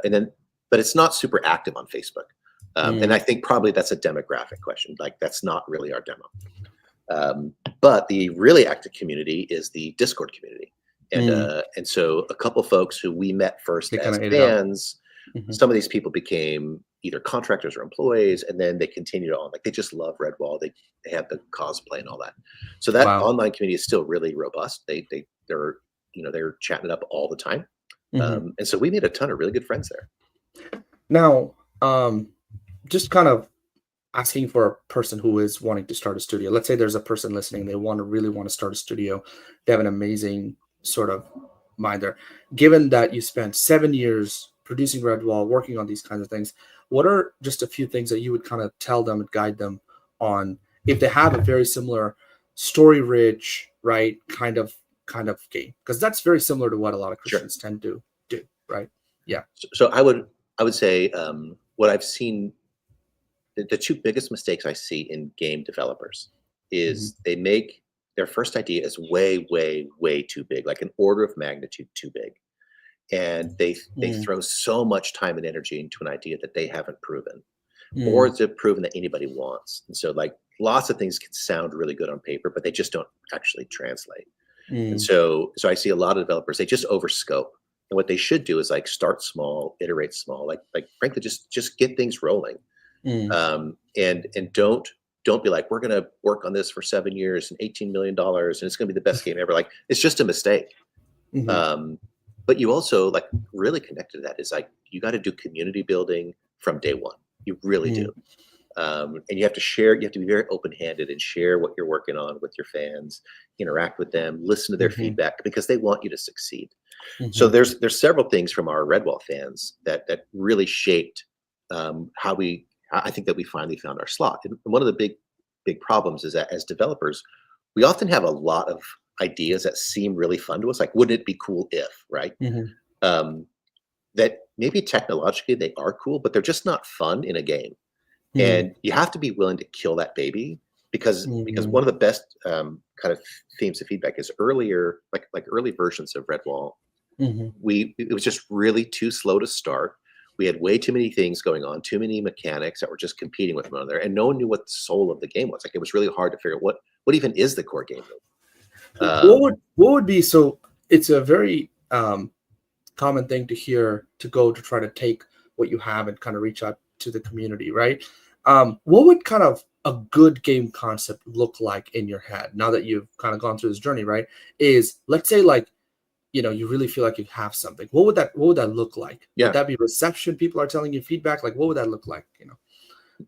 and then, but it's not super active on Facebook, and I Mm, think probably that's a demographic question. Like that's not really our demo. But the really active community is the Discord community, mm. and so a couple folks who we met first They kind as of ate it up. fans. Mhm. Some of these people became either contractors or employees, and then they continued on. Like they just love Redwall. They have the cosplay and all that. So that Wow. online community is still really robust. They're chatting it up all the time, Mhm. and so we made a ton of really good friends there. Now, just kind of asking for a person who is wanting to start a studio. Let's say there's a person listening, they really want to start a studio. They have an amazing sort of mind there. Given that you spent 7 years producing Redwall, working on these kinds of things, what are just a few things that you would kind of tell them and guide them on if they have a very similar story rich, right, kind of game? Because that's very similar to what a lot of Sure. Christians tend to do, right? Yeah. So I would say what I've seen the two biggest mistakes I see in game developers Hmm. is they make their first idea is way, way, way too big, like an order of magnitude too big, and they Mm, throw so much time and energy into an idea that they haven't proven, or mm, is it proven that anybody wants. And so, like lots of things can sound really good on paper, but they just don't actually translate. And mm, so I see a lot of developers they just overscope. And what they should do is like start small, iterate small, like frankly, just get things rolling mm, and don't be like we're going to work on this for 7 years and $18 million and it's going to be the best game ever. Like it's just a mistake. mhm, um, but you also like really connected to that is like you got to do community building from day one. You really do. mm, And you have to share. You have to be very open-handed and share what you're working on with your fans, interact with them, listen to their mhm, feedback because they want you to succeed. So mhm, there's several things from our Redwall fans that really shaped how I think that we finally found our slot. And one of the big problems is that as developers, we often have a lot of ideas that seem really fun to us. Like, wouldn't it be cool if, right? mhm, Um, that maybe technologically they are cool, but they're just not fun in a game. Mhm. And you have to be willing to kill that baby because Mhm. one of the best kind of themes of feedback is earlier, like early versions of Redwall. Mhm. It was just really too slow to start. We had way too many things going on, too many mechanics that were just competing with one another, and no one knew what the soul of the game was. Like, it was really hard to figure out what even is the core game loop. What would be so? It's a very common thing to hear to go to try to take what you have and kind of reach out to the community, right? What would kind of a good game concept look like in your head now that you've kind of gone through this journey, right? Is let's say like you really feel like you have something. What would that look like? Would Yeah, that be reception? People are telling you feedback. Like what would that look like?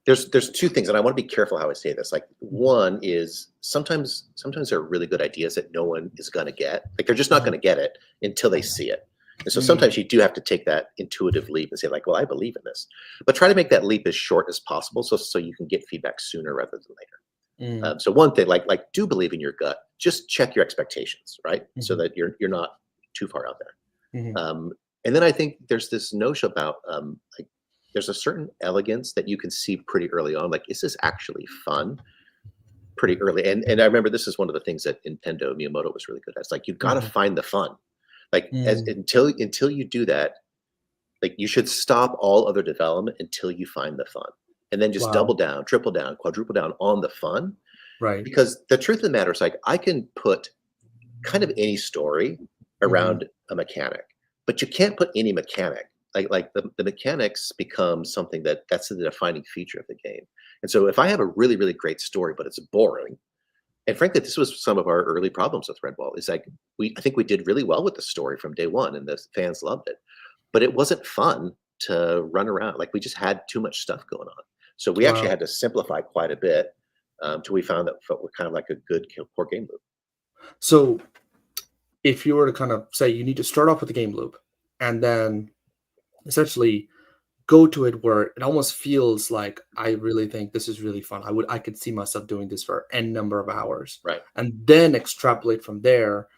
there's two things, and I want to be careful how I say this. Like, Mhm. one is sometimes there are really good ideas that no one is going to get. Like, they're just not Mhm. going to get it until they see it. And so Mm. sometimes you do have to take that intuitive leap and say, like, well, I believe in this, but try to make that leap as short as possible, so you can get feedback sooner rather than later. Mm. So one thing, like do believe in your gut. Just check your expectations, right, so Mhm. that you're not too far out there. Mhm. And then I think there's this notion about like, there's a certain elegance that you can see pretty early on. Like, is this actually fun? Pretty early, and I remember this is one of the things that Nintendo Miyamoto was really good at. It's like, you've got to Mhm. find the fun. Like, as Mm. until you do that, like, you should stop all other development until you find the fun, and then just Wow. double down, triple down, quadruple down on the fun. Right. Because the truth of the matter is, like, I can put kind of any story Mhm. around a mechanic, but you can't put any mechanic. Like the mechanics become something that's the defining feature of the game. And so if I have a really, really great story, but it's boring, and frankly, this was some of our early problems with Redwall, is like, I think we did really well with the story from day one and the fans loved it. But it wasn't fun to run around. Like, we just had too much stuff going on. So we actually Wow. had to simplify quite a bit till we found that we're kind of like a good core game loop. So if you were to kind of say you need to start off with the game loop and then essentially go to it where it almost feels like I really think this is really fun. I could see myself doing this for n number of hours Right. and then extrapolate from there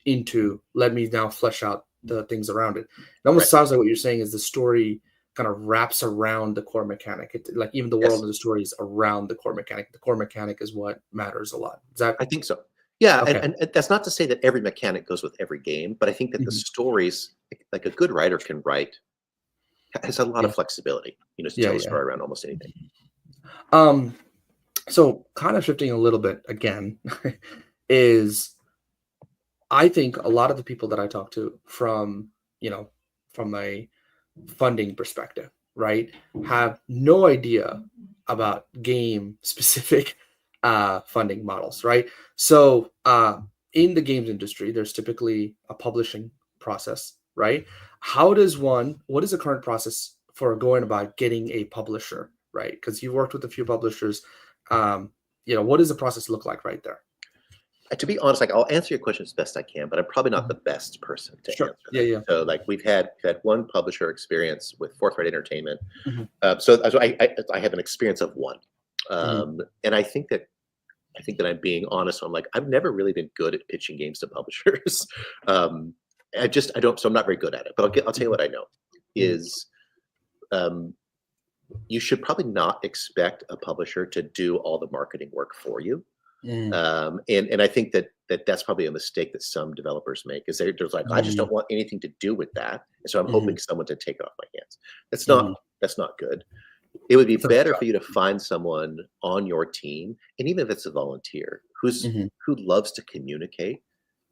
into let me now flesh out the things around it. It Right. almost sounds like what you're saying is the story kind of wraps around the core mechanic. Like even the world Yes. of the story is around the core mechanic. The core mechanic is what matters a lot. Is that I think so. Yeah, okay? and that's not to say that every mechanic goes with every game, but I think that the Mhm. stories, like a good writer can write, has a lot Yeah, of flexibility, to yeah, tell a yeah. story around almost anything. Um, so kind of shifting a little bit again is I think a lot of the people that I talk to you know, from a funding perspective, right, have no idea about game specific funding models, right? So in the games industry, there's typically a publishing process, right? What is the current process for going about getting a publisher, right? Because you worked with a few publishers. Um, what does the process look like right there? To be honest, like, I'll answer your question as best I can, but I'm probably not the Mhm. best person to Sure. answer Yeah, that. yeah. So, like, we've had one publisher experience with Forthright Entertainment. Mhm. So I have an experience of one, Mhm. and I think that I'm being honest. I'm like, I've never really been good at pitching games to publishers. um, I don't. So I'm not very good at it. But I'll tell you Mhm. what I know Mhm. is, um, you should probably not expect a publisher to do all the marketing work for you. Mm. And I think that's probably a mistake that some developers make, is they're just like, I just Mm. don't want anything to do with that, and so I'm hoping Mhm. someone to take it off my hands. That's Mhm. not that's not good. It would be It's a better job. for you to find someone on your team, and even if it's a volunteer, Mhm. who loves to communicate,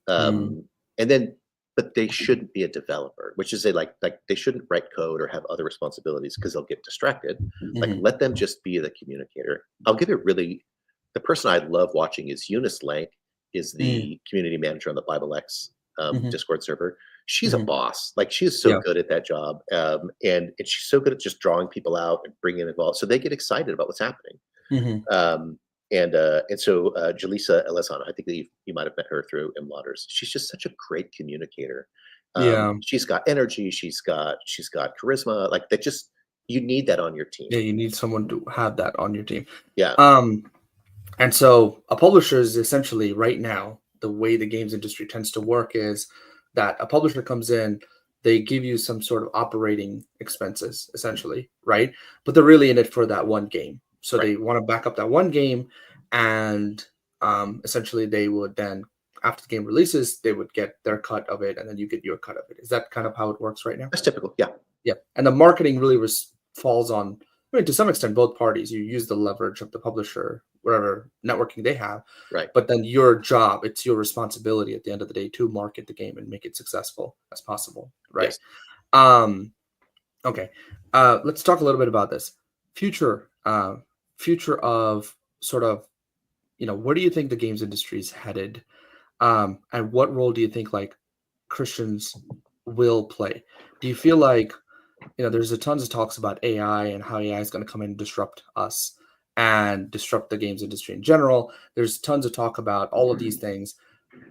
Mm. um, and then but they shouldn't be a developer, which is, like they shouldn't write code or have other responsibilities because they'll get distracted. Like, Mhm. let them just be the communicator. I'll give it really The person I love watching is Eunice Lank, is Mm. the community manager on the Bible X Mhm. Discord server. She's a Mhm. boss. Like, she is so Yeah. good at that job, and she's so good at just drawing people out and bringing them involved, so they get excited about what's happening. Mhm. Um, and so Jaleesa Elizano, I think that you might have met her through Imlauders. She's just such a great communicator. Yeah. She's got energy. She's got charisma. Like, that just you need that on your team. Yeah, you need someone to have that on your team. Yeah. Um, and so a publisher is essentially right now, the way the games industry tends to work is that a publisher comes in, they give you some sort of operating expenses, essentially, right? But they're really in it for that one game. So Right. they want to back up that one game, and essentially they would then, after the game releases, they would get their cut of it, and then you get your cut of it. Is that kind of how it works right now? That's typical. Yeah. Yeah. And the marketing really falls on, I mean, to some extent, both parties. You use the leverage of the publisher, whatever networking they have, Right. but then your job, it's your responsibility at the end of the day to market the game and make it successful as possible, right? Yes. Okay. Let's talk a little bit about this future. Future of sort of, where do you think the games industry is headed, and what role do you think like Christians will play? Do you feel like, there's a tons of talks about AI and how AI is going to come in and disrupt us and disrupt the games industry in general. There's tons of talk about all of these things.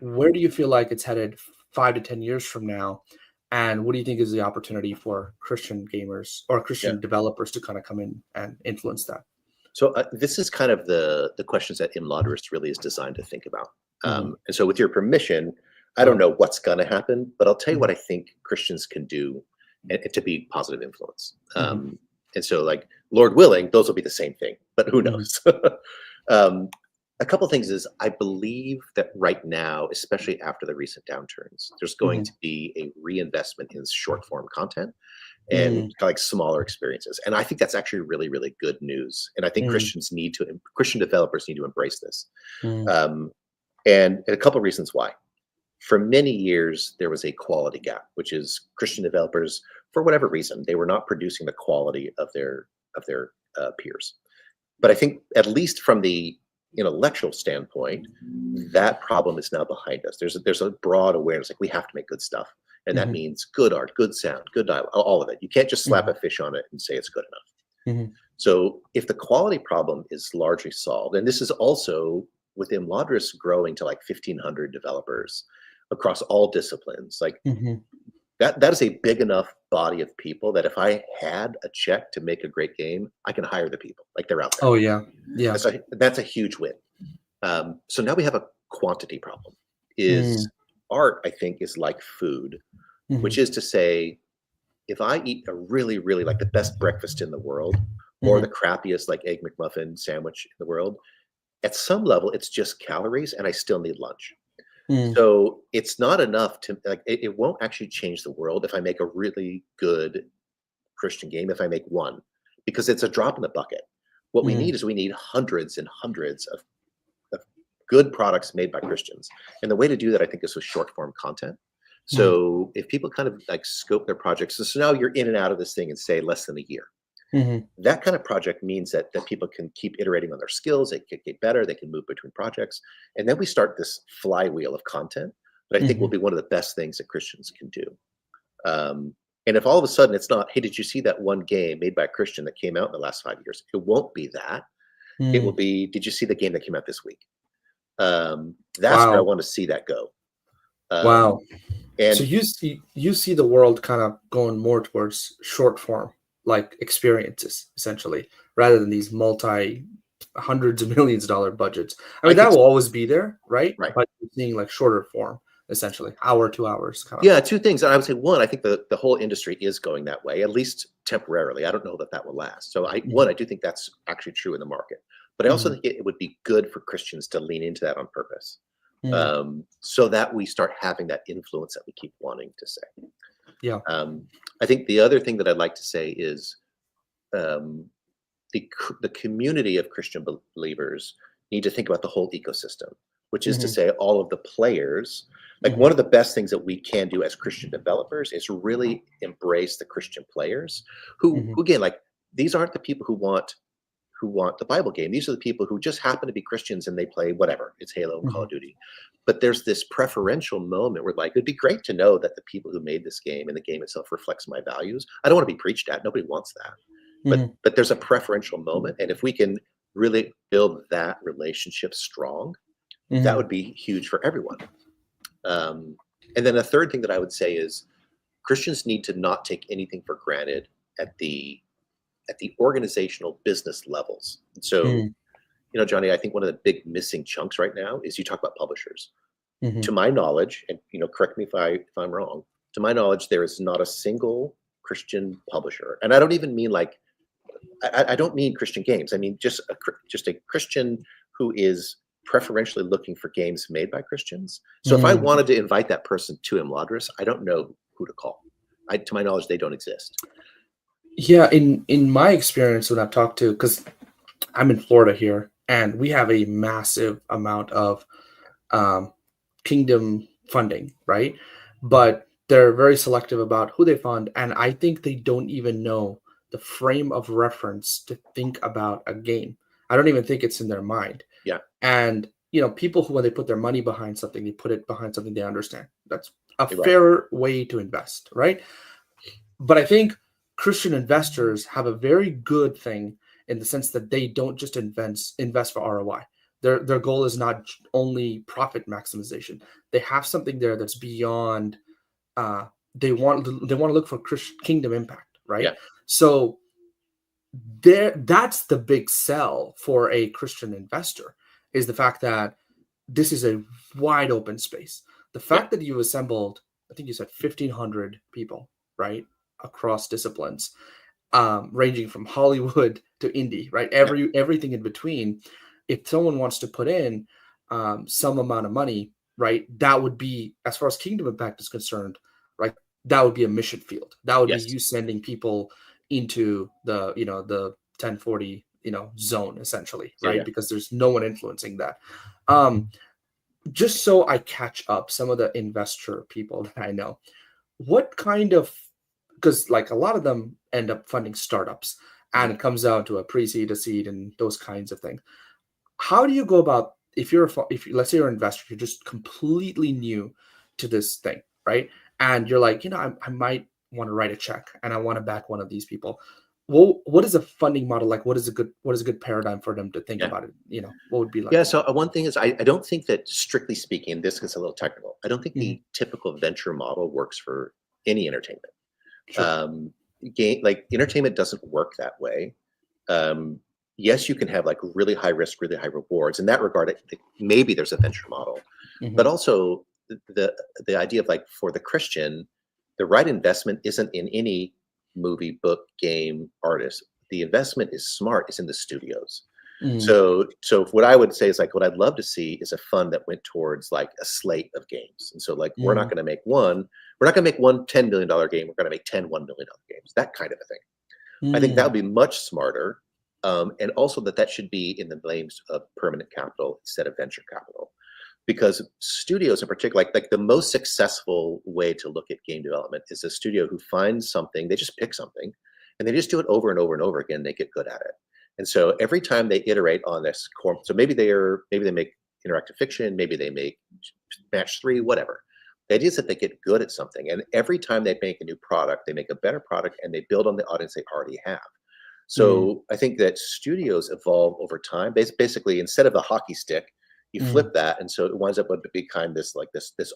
Where do you feel like it's headed 5 to 10 years from now? And what do you think is the opportunity for Christian gamers or Christian developers to kind of come in and influence that? So this is kind of the questions that Imladris really is designed to think about. And so with your permission, I don't know what's going to happen, but I'll tell you what I think Christians can do and to be positive influence. And so, like, Lord willing, those will be the same thing, but who knows? A couple of things is I believe that right now, especially after the recent downturns, there's going to be a reinvestment in short form content and kind of like smaller experiences. And I think that's actually really, really good news. And I think Christian developers need to embrace this. And a couple of reasons why. For many years, there was a quality gap, which is Christian developers, for whatever reason, they were not producing the quality of their peers. But I think, at least from the intellectual standpoint, that problem is now behind us. There's a broad awareness, like we have to make good stuff, and that means good art, good sound, good dialogue, all of it. You can't just slap a fish on it and say it's good enough. So if the quality problem is largely solved, and this is also with Imladris growing to like 1,500 developers across all disciplines, like that is a big enough body of people that if I had a check to make a great game, I can hire the people, like they're out there. Oh yeah. So that's a huge win. So now we have a quantity problem. Art, I think, is like food, which is to say, if I eat a really, really like the best breakfast in the world, or the crappiest like Egg McMuffin sandwich in the world, at some level, it's just calories, and I still need lunch. So it's not enough to like it won't actually change the world if I make a really good Christian game, if I make one, because it's a drop in the bucket. What we need hundreds and hundreds of good products made by Christians. And the way to do that, I think, is with short form content. So if people kind of like scope their projects, so now you're in and out of this thing in, say, less than a year. That kind of project means that people can keep iterating on their skills, they can get better, they can move between projects. And then we start this flywheel of content that I think will be one of the best things that Christians can do. And if all of a sudden it's not, hey, did you see that one game made by a Christian that came out in the last 5 years? It won't be that. It will be, did you see the game that came out this week? That's where I want to see that go. Wow. And so you see the world kind of going more towards short form, like experiences, essentially, rather than these hundreds of millions of dollar budgets. I mean, that will always be there, right? But you're seeing like shorter form, essentially, hour, 2 hours. Kind of. Yeah, two things. I would say, one, I think the whole industry is going that way, at least temporarily. I don't know that will last. So I do think that's actually true in the market. But I also think it would be good for Christians to lean into that on purpose, so that we start having that influence that we keep wanting to say. Yeah. I think the other thing that I'd like to say is the community of Christian believers need to think about the whole ecosystem, which is to say all of the players. Like one of the best things that we can do as Christian developers is really embrace the Christian players who again, like these aren't the people who want the Bible game. These are the people who just happen to be Christians and they play whatever. It's Halo and Call of Duty. But there's this preferential moment where like, it'd be great to know that the people who made this game and the game itself reflects my values. I don't want to be preached at. Nobody wants that. But there's a preferential moment. And if we can really build that relationship strong, that would be huge for everyone. And then a third thing that I would say is Christians need to not take anything for granted at the organizational business levels. So, Johnny, I think one of the big missing chunks right now is you talk about publishers. To my knowledge, and correct me if I'm wrong, to my knowledge, there is not a single Christian publisher, and I don't even mean like I don't mean Christian games. I mean just a Christian who is preferentially looking for games made by Christians. So if I wanted to invite that person to Imladris, I don't know who to call. To my knowledge, they don't exist. Yeah, in my experience when I've talked to, because I'm in Florida here, and we have a massive amount of kingdom funding, right? But they're very selective about who they fund, and I think they don't even know the frame of reference to think about a game. I don't even think it's in their mind. Yeah. And people who, when they put their money behind something, they put it behind something they understand. That's a You're fair right. way to invest, right? But I think Christian investors have a very good thing in the sense that they don't just invest for ROI. Their goal is not only profit maximization. They have something there that's beyond. They want to look for Christian kingdom impact, right? Yeah. So that's the big sell for a Christian investor, is the fact that this is a wide open space. The fact that you assembled, I think you said 1,500 people, right, across disciplines, ranging from Hollywood to indie, right? Everything in between. If someone wants to put in some amount of money, right, that would be, as far as kingdom impact is concerned, right, that would be a mission field. That would be you sending people into the the 1040 zone, essentially, right? Because there's no one influencing that. Just so I catch up some of the investor people that I know, what kind of, because like a lot of them end up funding startups, and it comes down to a pre-seed, a seed, and those kinds of things. How do you go about, if let's say you're an investor, you're just completely new to this thing, right? And you're like, I might want to write a check and I want to back one of these people. Well, what is a funding model like? What is a good paradigm for them to think about it? What would be like? Yeah. So one thing is, I don't think that, strictly speaking, this gets a little technical, I don't think the typical venture model works for any entertainment. Sure. Like entertainment doesn't work that way. Yes, you can have like really high risk, really high rewards. In that regard, maybe there's a venture model, but also the idea of, like, for the Christian, the right investment isn't in any movie, book, game, artist. The investment is smart. It's in the studios. So what I would say is, like, what I'd love to see is a fund that went towards like a slate of games. And so, like, we're not going to make one $10 million game. We're going to make 10 $1 million games, that kind of a thing. I think that would be much smarter. And also that should be in the names of permanent capital instead of venture capital, because studios in particular, like the most successful way to look at game development is a studio who finds something, they just pick something and they just do it over and over and over again. They get good at it. And so every time they iterate on this core, so maybe they make interactive fiction, maybe they make match 3, whatever. The idea is that they get good at something, and every time they make a new product, they make a better product and they build on the audience they already have. So I think that studios evolve over time. Basically, instead of the hockey stick, you flip that, and so it winds up becoming this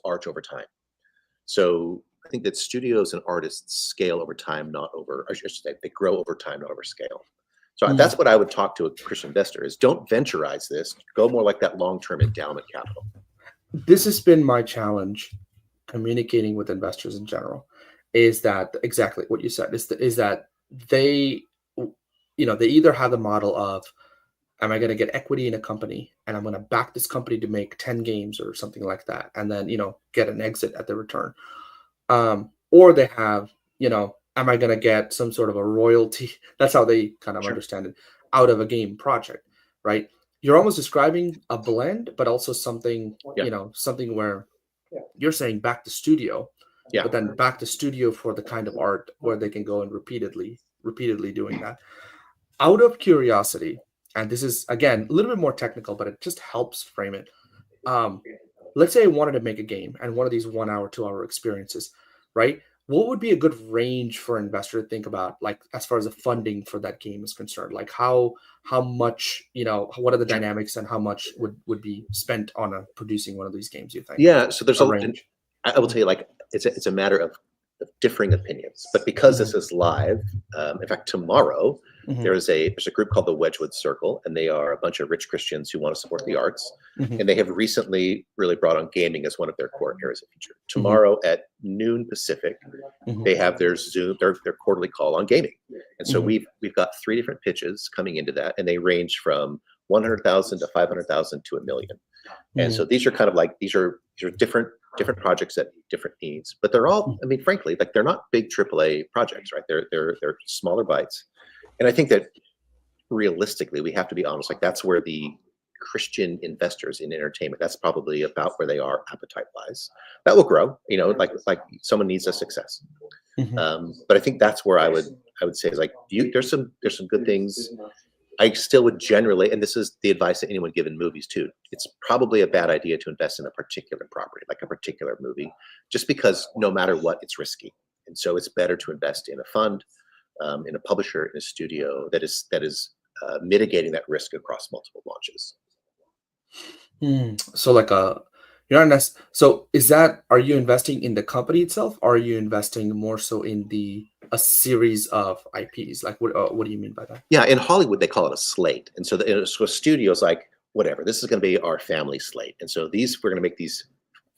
arch over time. So I think that studios and artists scale over time, not over. I should say, they grow over time, not over scale. So that's what I would talk to a Christian investor is: don't venturize this. Go more like that long-term endowment capital. This has been my challenge communicating with investors in general, is that exactly what you said, is that they they either have the model of, am I going to get equity in a company and I'm going to back this company to make 10 games or something like that, and then get an exit at the return, or they have am I going to get some sort of a royalty? That's how they kind of understand it, out of a game project, right? You're almost describing a blend, but also something something where you're saying back to studio, but then back to studio for the kind of art where they can go and repeatedly doing that. Out of curiosity, and this is again a little bit more technical, but it just helps frame it. Let's say I wanted to make a game and one of these 1 hour, 2 hour experiences, right? What would be a good range for an investor to think about, like, as far as the funding for that game is concerned? Like how much, what are the dynamics and how much would be spent on producing one of these games, you think? Yeah. So there's a range. I will tell you, like, it's a matter of differing opinions. But because this is live, in fact, tomorrow there's a group called the Wedgwood Circle, and they are a bunch of rich Christians who want to support the arts, and they have recently really brought on gaming as one of their core areas of feature. Tomorrow at noon Pacific, they have their Zoom, their quarterly call on gaming, and so we've got 3 different pitches coming into that, and they range from 100,000 to 500,000 to $1 million. And so these are kind of like these are different projects that meet different needs, but they're all, I mean, frankly, like they're not big AAA projects, right? They're smaller bites, and I think that realistically, we have to be honest. Like that's where the Christian investors in entertainment, that's probably about where they are appetite-wise. That will grow, you know, like someone needs a success. But I think that's where I would say is like there's some good things. I still would generally, and this is the advice that anyone given movies too, it's probably a bad idea to invest in a particular property, like a particular movie, just because no matter what, it's risky. And so it's better to invest in a fund, in a publisher, in a studio that is mitigating that risk across multiple launches. So like you're not so is that, are you investing in the company itself, or are you investing more so in a series of IPs? Like what do you mean by that? Yeah, in Hollywood they call it a slate, and so so studios like whatever, this is going to be our family slate, and so we're going to make these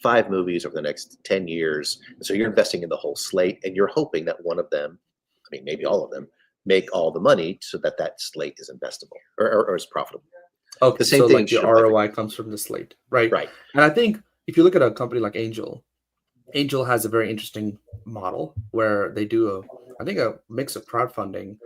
5 movies over the next 10 years, and so you're investing in the whole slate, and you're hoping that one of them, I mean maybe all of them, make all the money so that slate is investable or is profitable. Okay, the same thing. Like the ROI comes from the slate, right? Right. And I think if you look at a company like Angel has a very interesting model where they do I think a mix of crowdfunding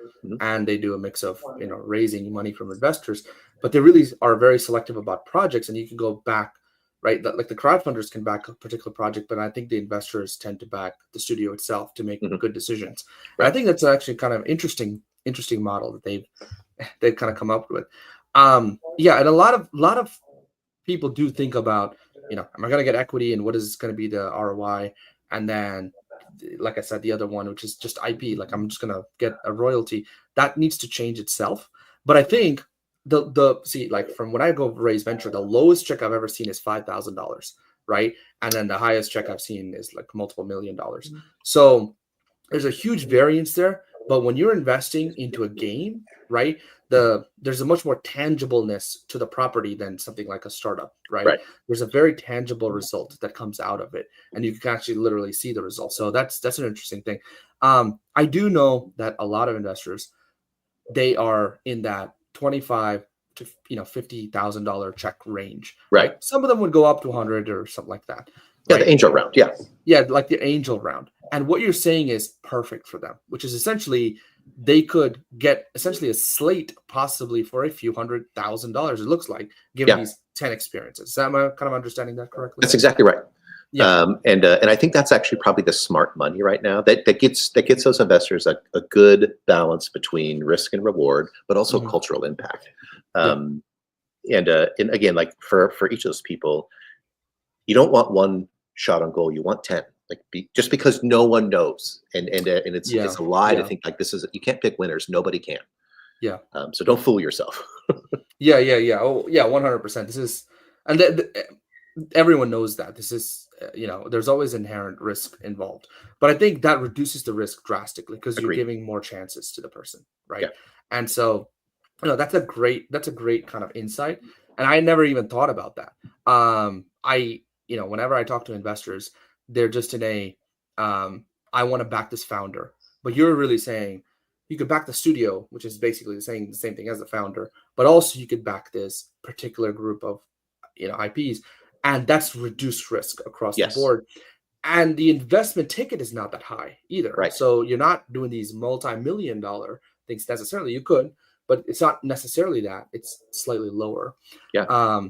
and they do a mix of, you know, raising money from investors, but they really are very selective about projects, and you can go back, right? Like the crowdfunders can back a particular project, but I think the investors tend to back the of itself to make good decisions. Right. I think that's actually kind of interesting model that they've kind of come up with. Yeah, and a lot of people do think about, you know, am I going to get equity, and what is going to be the ROI? And then, like I said, the other one, which is just IP, like I'm just going to get a royalty, that needs to change itself. But I think see, like from when I go raise venture, the lowest check I've ever seen is $5,000, right? And then the highest check I've seen is like multiple $1 million. So there's a huge variance there. But when you're investing into a game, right, there's a much more tangibleness to the property than something like a startup, right? There's a very tangible result that comes out of it, and you can actually literally see the result. So that's an interesting thing. I do know that a lot of investors, they are in that $25,000 to $50,000 check range. Right. Some of them would go up to 100 or something like that. Yeah, the angel round. Yeah. Yeah, like the angel round. And what you're saying is perfect for them, which is essentially they could get essentially a slate possibly for a few $100,000, it looks like, given these 10 experiences. Am I kind of understanding that correctly? That's exactly right. Yeah. And I think that's actually probably the smart money right now that gets those investors a good balance between risk and reward, but also cultural impact. And again, like for each of those people, you don't want one shot on goal, you want 10. Like just because no one knows, and it's a lie to think like you can't pick winners. Nobody can. Yeah. So don't fool yourself. Yeah. Oh, yeah, 100%. This is, and everyone knows that this is, there's always inherent risk involved, but I think that reduces the risk drastically because you're giving more chances to the person, right? Yeah. And so, that's a great kind of insight, and I never even thought about that. Whenever I talk to investors, they're just in I want to back this founder, but you're really saying you could back the studio, which is basically saying the same thing as the founder, but also you could back this particular group of, IPs, and that's reduced risk across the board. And the investment ticket is not that high either. Right. So you're not doing these multi-million-dollar things necessarily. You could, but it's not necessarily that. It's slightly lower. Yeah.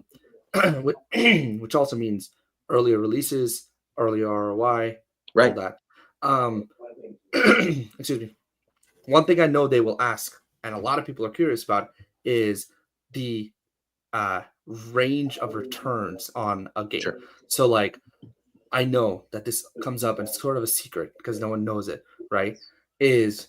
Which also means earlier releases, earlier ROI, all that. Excuse me. One thing I know they will ask, and a lot of people are curious about, is the range of returns on a game. Sure. So, like, I know that this comes up, and it's sort of a secret because no one knows it, right? Is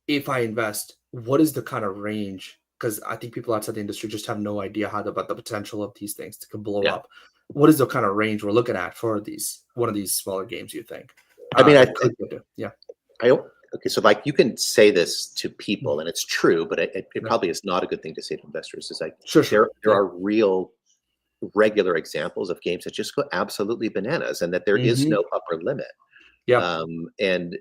if I invest, what is the kind of range? Because I think people outside the industry just have no idea about the potential of these things to blow up. What is the kind of range we're looking at for one of these smaller games, you think? I mean, I could go to. Yeah. I don't. Okay, so like you can say this to Mm. people, and it's true, but it Yeah. probably is not a good thing to say to investors. Is like Sure. there Yeah. are real regular examples of games that just go absolutely bananas, and that there is Hmm. no upper limit. Yeah. And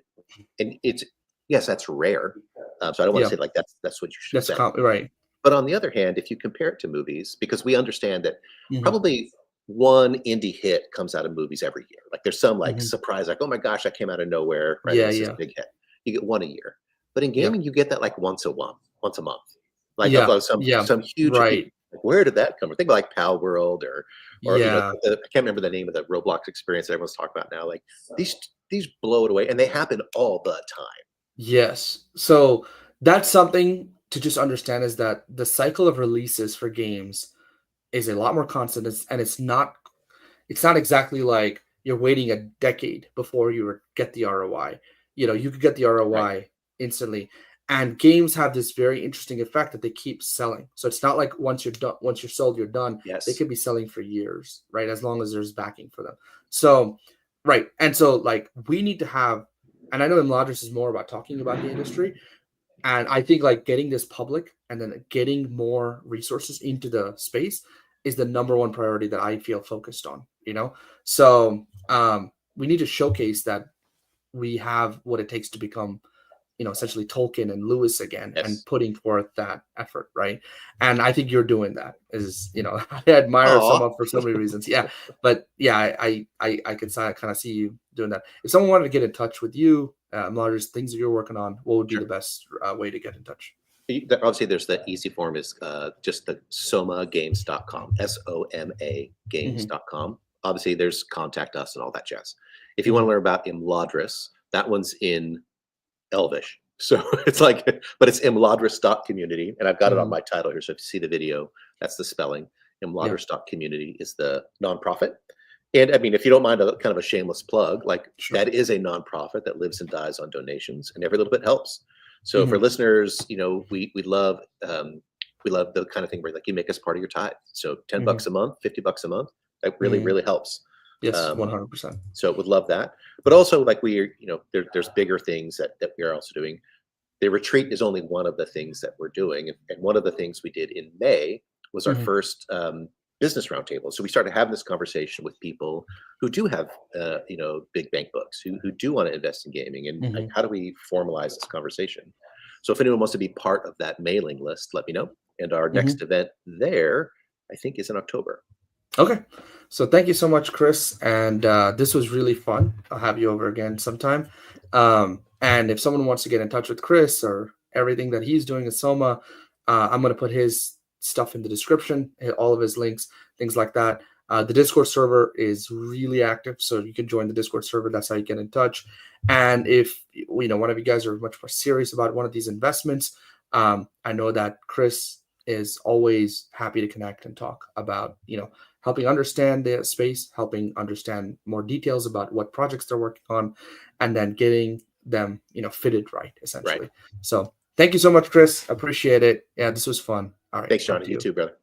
it's yes, that's rare. So I don't want to Yeah. say like that's what you should say. Right. But on the other hand, if you compare it to movies, because we understand that Hmm. probably one indie hit comes out of movies every year. Like there's some like Hmm. surprise, like, oh my gosh, that came out of nowhere, right? And Yeah. it's this Yeah. big hit. You get one a year. But in Yeah. gaming, you get that like once a month. Like Yeah. of Yeah. some huge Right. hit. Like, where did that come from? Think about like Pal World or Yeah. I can't remember the name of the Roblox experience that everyone's talking about now. Like these blow it away, and they happen all the time. Yes. So that's something to just understand is that the cycle of releases for games is a lot more constant, and it's not exactly like you're waiting a decade before get the ROI. You could get the Right. ROI instantly. And games have this very interesting effect that they keep selling. So it's not like once you're done, once you're sold, you're done. They Yes. could be selling for years, right? As long as there's backing for them. So, right. And so like we need to have, and I know Imladris is more about talking about the industry, and I think like getting this public and then getting more resources into the space is the number one priority that I feel focused on. So we need to showcase that we have what it takes to become, essentially Tolkien and Lewis again, and Yes. putting forth that effort, right? And I think you're doing that. I admire Aw. Soma for so many reasons. Yeah, but yeah, I could kind of see you doing that. If someone wanted to get in touch with you, Mars, things that you're working on, what would be the Sure. best way to get in touch? Obviously, there's the easy form is just the somagames.com, SOMA Hmm. games.com. Obviously, there's contact us and all that jazz. If you want to Hmm. learn about Imladris, that one's in Elvish. So it's like, but it's imladris.community. And I've got it on Hmm. my title here. So if you see the video, that's the spelling. Yeah, Imladris.community is the nonprofit. And I mean, if you don't mind a kind of a shameless plug, like sure. that is a nonprofit that lives and dies on donations, and every little bit helps. So for Hmm. listeners, we love the kind of thing where like you make us part of your tithe. So $10 Hmm. a month, $50 a month, that really, Hmm. really helps. Yes, Um, 100%. so would love that. But also like there's bigger things that we are also doing. The retreat is only one of the things that we're doing. And one of the things we did in May was our Hmm. first business roundtable. So we started having this conversation with people who do have, big bank books, who do want to invest in gaming. And like, Hmm. how do we formalize this conversation? So if anyone wants to be part of that mailing list, let me know. And our Hmm. next event there, I think, is in October. Okay. So thank you so much, Chris. And this was really fun. I'll have you over again sometime. And if someone wants to get in touch with Chris or everything that he's doing at Soma, I'm going to put his stuff in the description, all of his links, things like that. The Discord server is really active, so you can join the Discord server. That's how you get in touch. And if one of you guys are much more serious about one of these investments, I know that Chris is always happy to connect and talk about helping understand the space, helping understand more details about what projects they're working on, and then getting them, fitted right, Right. essentially. So thank you so much, Chris. Appreciate it. Yeah, this was fun. All right. Thanks, Talk Johnny. to You you. too, brother.